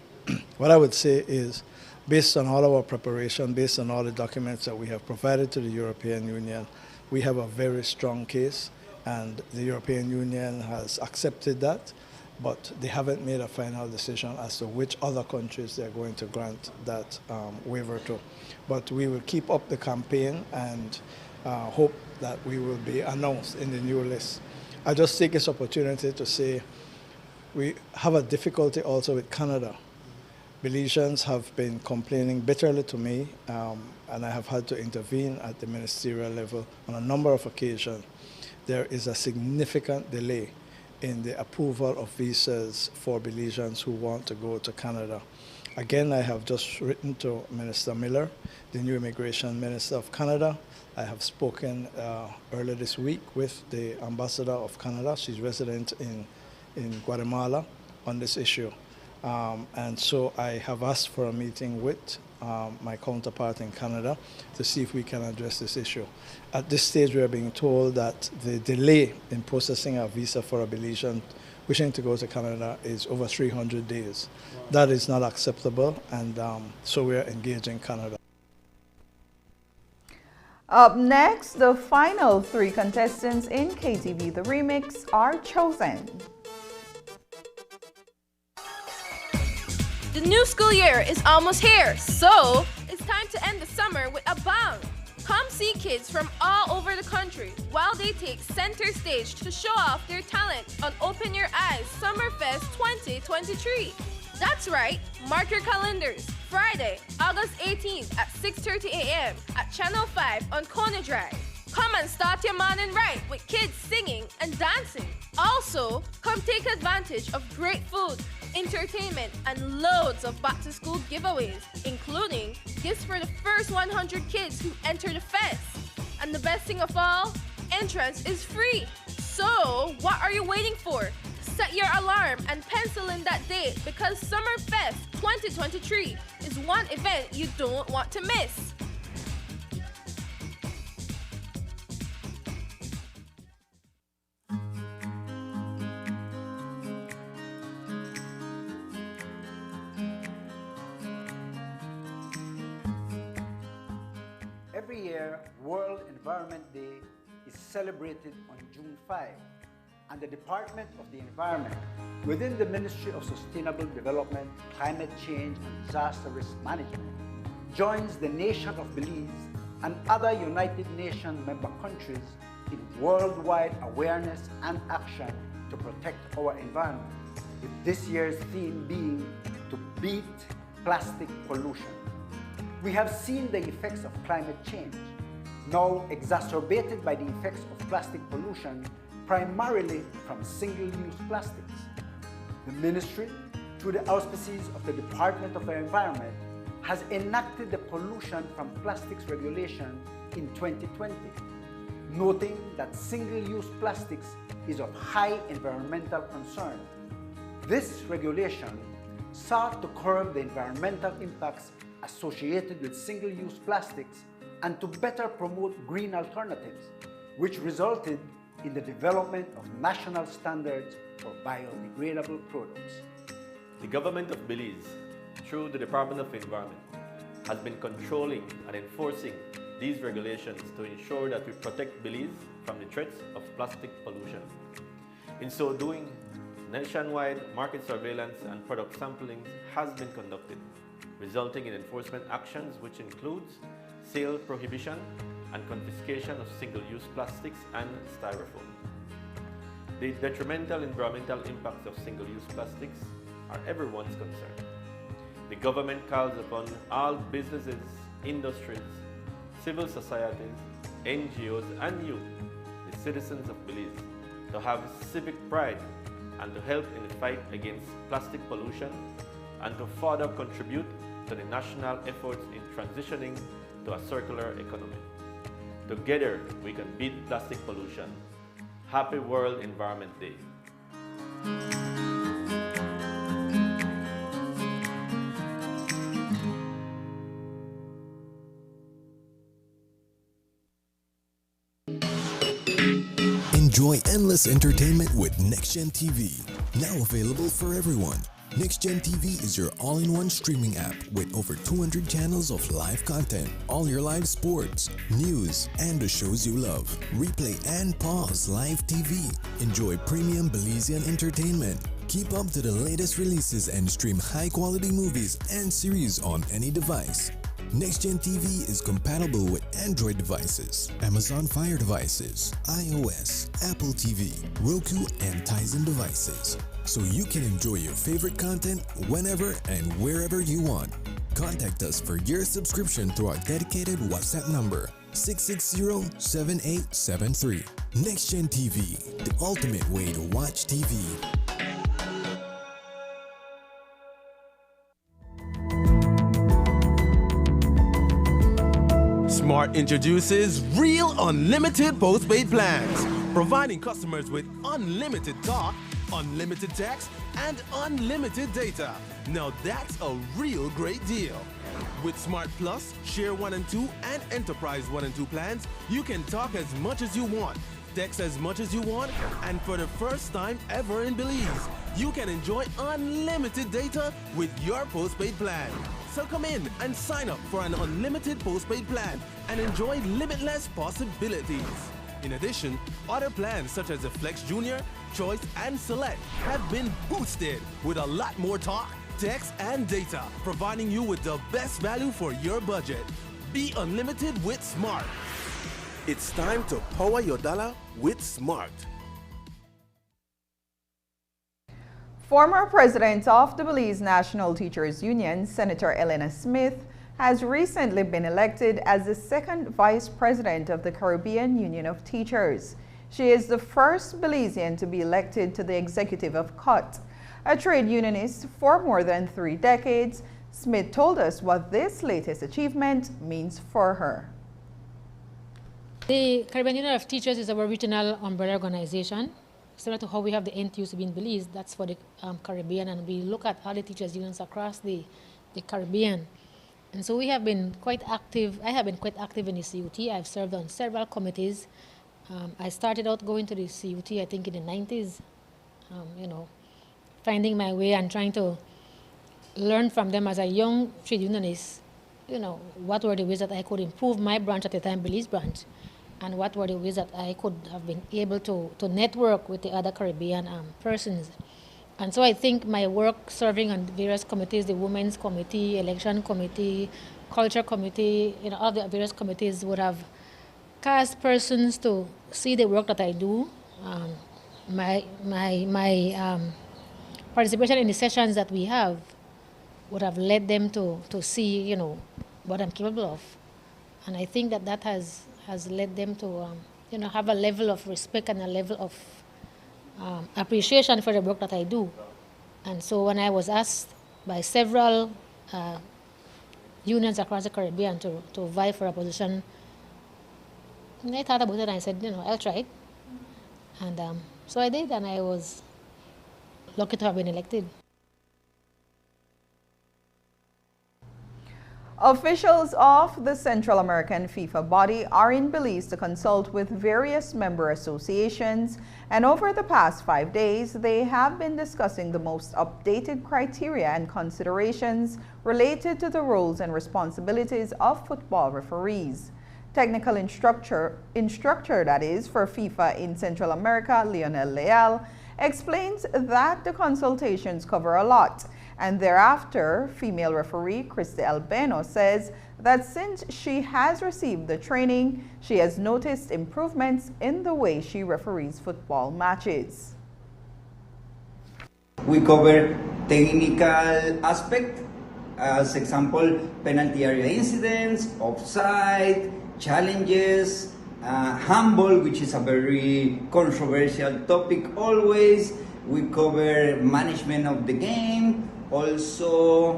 [SPEAKER 9] What I would say is, based on all our preparation, based on all the documents that we have provided to the European Union, we have a very strong case, and the European Union has accepted that, but they haven't made a final decision as to which other countries they're going to grant that waiver to. But we will keep up the campaign and hope that we will be announced in the new list. I just take this opportunity to say we have a difficulty also with Canada. Belizeans have been complaining bitterly to me, and I have had to intervene at the ministerial level on a number of occasions. There is a significant delay in the approval of visas for Belizeans who want to go to Canada. Again, I have just written to Minister Miller, the new Immigration Minister of Canada. I have spoken earlier this week with the Ambassador of Canada. She's resident in Guatemala on this issue. And so I have asked for a meeting with my counterpart in Canada to see if we can address this issue. At this stage, we are being told that the delay in processing a visa for a Belizean wishing to go to Canada is over 300 days. Wow. That is not acceptable, and so we are engaging Canada.
[SPEAKER 1] Up next, the final 3 contestants in KTV The Remix are chosen.
[SPEAKER 10] The new school year is almost here, so it's time to end the summer with a bang. Come see kids from all over the country while they take center stage to show off their talent on Open Your Eyes Summerfest 2023. That's right, mark your calendars. Friday, August 18th at 6:30 a.m. at Channel 5 on Kona Drive. Come and start your morning right with kids singing and dancing. Also, come take advantage of great food, entertainment, and loads of back-to-school giveaways, including gifts for the first 100 kids who enter the fest. And the best thing of all, entrance is free. So, what are you waiting for? Set your alarm and pencil in that date, because Summerfest 2023 is one event you don't want to miss.
[SPEAKER 15] Every year, World Environment Day is celebrated on June 5, and the Department of the Environment, within the Ministry of Sustainable Development, Climate Change and Disaster Risk Management, joins the nation of Belize and other United Nations member countries in worldwide awareness and action to protect our environment, with this year's theme being to beat plastic pollution. We have seen the effects of climate change, now exacerbated by the effects of plastic pollution, primarily from single-use plastics. The Ministry, through the auspices of the Department of the Environment, has enacted the pollution from plastics regulation in 2020, noting that single-use plastics is of high environmental concern. This regulation sought to curb the environmental impacts associated with single-use plastics and to better promote green alternatives, which resulted in the development of national standards for biodegradable products.
[SPEAKER 3] The government of Belize, through the Department of Environment, has been controlling and enforcing these regulations to ensure that we protect Belize from the threats of plastic pollution. In so doing, nationwide market surveillance and product sampling has been conducted, resulting in enforcement actions which includes sale prohibition and confiscation of single-use plastics and styrofoam. The detrimental environmental impacts of single-use plastics are everyone's concern. The government calls upon all businesses, industries, civil societies, NGOs, and you, the citizens of Belize, to have civic pride and to help in the fight against plastic pollution and to further contribute to the national efforts in transitioning to a circular economy. Together, we can beat plastic pollution. Happy World Environment Day.
[SPEAKER 18] Enjoy endless entertainment with NextGen TV, now available for everyone. NextGen TV is your all-in-one streaming app with over 200 channels of live content, all your live sports, news, and the shows you love. Replay and pause live TV. Enjoy premium Belizean entertainment. Keep up to the latest releases and stream high-quality movies and series on any device. NextGen TV is compatible with Android devices, Amazon Fire devices, iOS, Apple TV, Roku, and Tizen devices, so you can enjoy your favorite content whenever and wherever you want. Contact us for your subscription through our dedicated WhatsApp number, 660-7873. NextGen TV, the ultimate way to watch TV.
[SPEAKER 19] Smart introduces Real Unlimited Postpaid Plans, providing customers with unlimited talk, unlimited text, and unlimited data. Now that's a real great deal. With Smart Plus, Share 1 and 2, and Enterprise 1 and 2 plans, you can talk as much as you want, text as much as you want, and for the first time ever in Belize, you can enjoy unlimited data with your postpaid plan. So come in and sign up for an unlimited postpaid plan and enjoy limitless possibilities. In addition, other plans such as the Flex Junior, Choice, and Select have been boosted with a lot more talk, text, and data, providing you with the best value for your budget. Be unlimited with Smart. It's time to power your dollar with Smart.
[SPEAKER 1] Former president of the Belize National Teachers Union, Senator Elena Smith, has recently been elected as the second vice president of the Caribbean Union of Teachers. She is the first Belizean to be elected to the executive of CUT. A trade unionist for more than 3 decades, Smith told us what this latest achievement means for her.
[SPEAKER 20] The Caribbean Union of Teachers is our regional umbrella organization. Similar to how we have the NTUC in Belize, that's for the Caribbean, and we look at all the teachers' unions across the Caribbean. And so we have been quite active. I have been quite active in the CUT. I've served on several committees. I started out going to the CUT, I think, in the 90s, finding my way and trying to learn from them as a young trade unionist, what were the ways that I could improve my branch at the time, Belize branch, and what were the ways that I could have been able to network with the other Caribbean persons. And so I think my work serving on various committees, the Women's Committee, Election Committee, Culture Committee, all the various committees would have cast persons to see the work that I do. My participation in the sessions that we have would have led them to see, what I'm capable of. And I think that has led them to, have a level of respect and a level of appreciation for the work that I do. And so when I was asked by several unions across the Caribbean to vie for a position, I thought about it and I said, I'll try it. And so I did, and I was lucky to have been elected.
[SPEAKER 1] Officials of the Central American FIFA body are in Belize to consult with various member associations, and over the past 5 days, they have been discussing the most updated criteria and considerations related to the roles and responsibilities of football referees. Technical instructor that is for FIFA in Central America, Lionel Leal, explains that the consultations cover a lot. And thereafter, female referee Christy Albeno says that since she has received the training, she has noticed improvements in the way she referees football matches.
[SPEAKER 2] We cover technical aspect, as example, penalty area incidents, offside, challenges, handball, which is a very controversial topic always. We cover management of the game, also,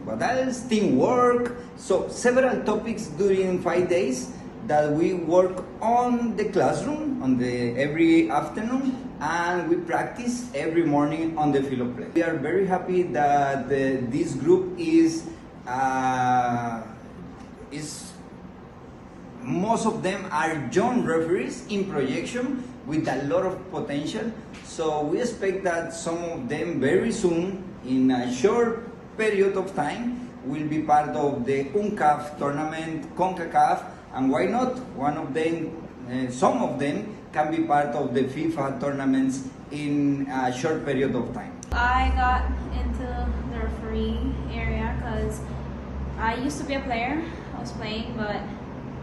[SPEAKER 2] what else? Teamwork. So several topics during 5 days that we work on the classroom every afternoon, and we practice every morning on the field of play. We are very happy that this group is most of them are young referees in projection with a lot of potential. So we expect that some of them very soon, in a short period of time, will be part of the UNCAF tournament, CONCACAF, and why not? Some of them can be part of the FIFA tournaments in a short period of time.
[SPEAKER 4] I got into the referee area because I used to be a player. I was playing, but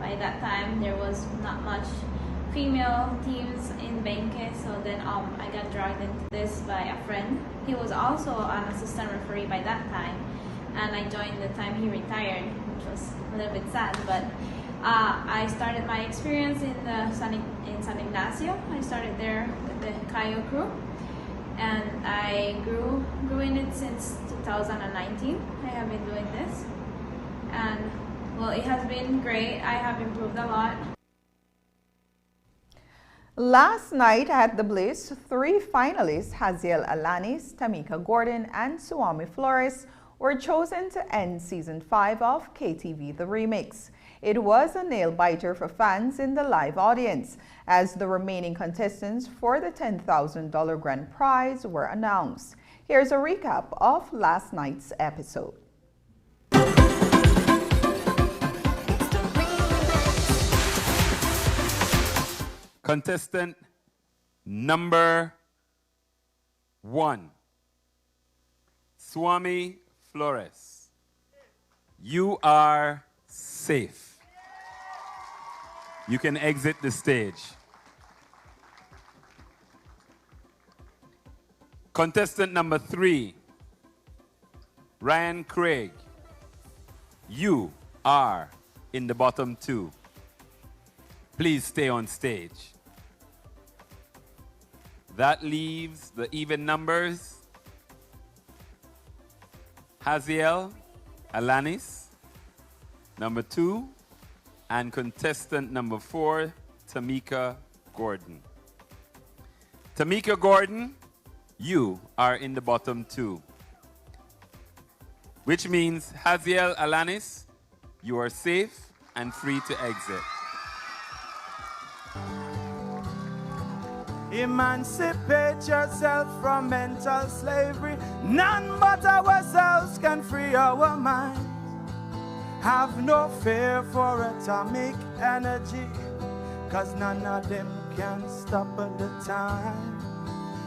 [SPEAKER 4] by that time there was not much female teams in Benke, so then I got dragged into this by a friend. He was also an assistant referee by that time, and I joined the time he retired, which was a little bit sad, but I started my experience in San Ignacio. I started there with the Cayo crew, and I grew in it since 2019. I have been doing this, and well, it has been great. I have improved a lot.
[SPEAKER 1] Last night at the Bliss, 3 finalists, Haziel Alanis, Tamika Gordon, and Suami Flores, were chosen to end Season 5 of KTV The Remix. It was a nail-biter for fans in the live audience, as the remaining contestants for the $10,000 grand prize were announced. Here's a recap of last night's episode.
[SPEAKER 5] Contestant number 1, Suami Flores. You are safe. You can exit the stage. Contestant number 3, Ryan Craig. You are in the bottom 2. Please stay on stage. That leaves the even numbers. Haziel Alanis, number 2, and contestant number 4, Tamika Gordon. Tamika Gordon, you are in the bottom 2. Which means, Haziel Alanis, you are safe and free to exit.
[SPEAKER 21] Emancipate yourself from mental slavery. None but ourselves can free our minds. Have no fear for atomic energy, 'cause none of them can stop at the time.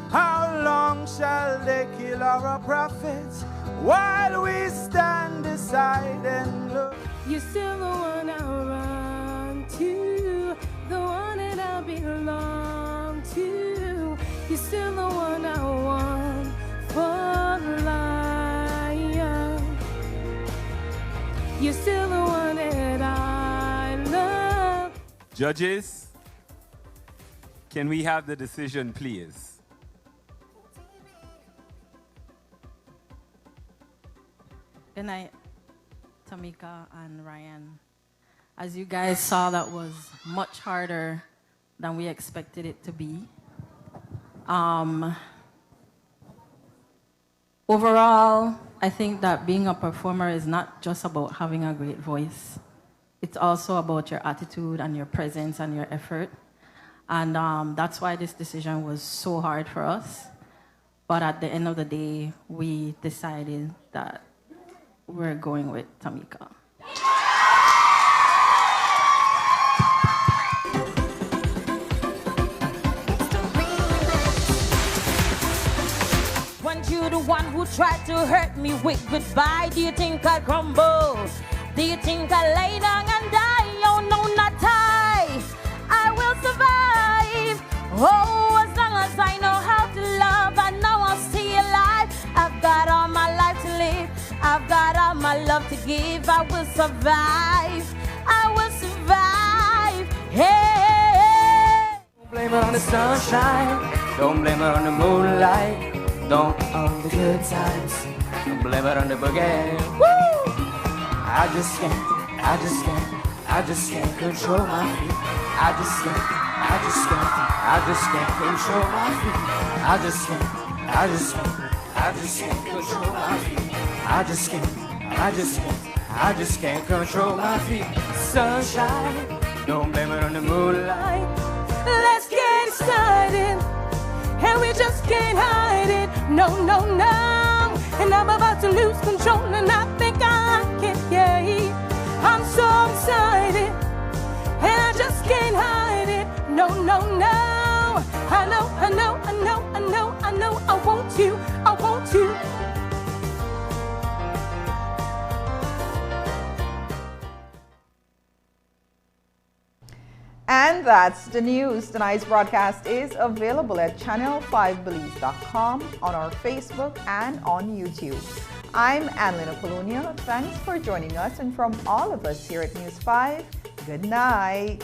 [SPEAKER 21] How long shall they kill our prophets while we stand aside and look?
[SPEAKER 22] You're still the one I run to, the one that I belong to. You're still the one I want for life. You're still the one that I love.
[SPEAKER 5] Judges, can we have the decision, please?
[SPEAKER 23] Good night, Tamika and Ryan. As you guys saw, that was much harder than we expected it to be. Overall, I think that being a performer is not just about having a great voice. It's also about your attitude and your presence and your effort. And that's why this decision was so hard for us. But at the end of the day, we decided that we're going with Tamika.
[SPEAKER 6] Weren't you the one who tried to hurt me with goodbye? Do you think I'd crumble? Do you think I'll lay down and die? Oh no, not I will survive. Oh, as long as I know how to love, I know I'll stay alive. I've got all my life to live. I've got all my love to give. I will survive. I will survive. Hey.
[SPEAKER 21] Don't blame it on the sunshine. Don't blame it on the moonlight. Don't on the good times. Don't blame it on the boogie. Woo! I just can't control my feet. I just can't control my feet. I just can't control my feet. I just can't control my feet. Sunshine, don't blame it on the moonlight.
[SPEAKER 22] Let's get started, and we just can't hide it. No, no, no. And I'm about to lose control, and I think I can, yeah. I'm so excited, and I just can't hide it. No, no, no. I know, I want you, I want you.
[SPEAKER 1] And that's the news. Tonight's broadcast is available at channel5belize.com, on our Facebook, and on YouTube. I'm Annalyn Apollonia. Thanks for joining us, and from all of us here at News 5, good night.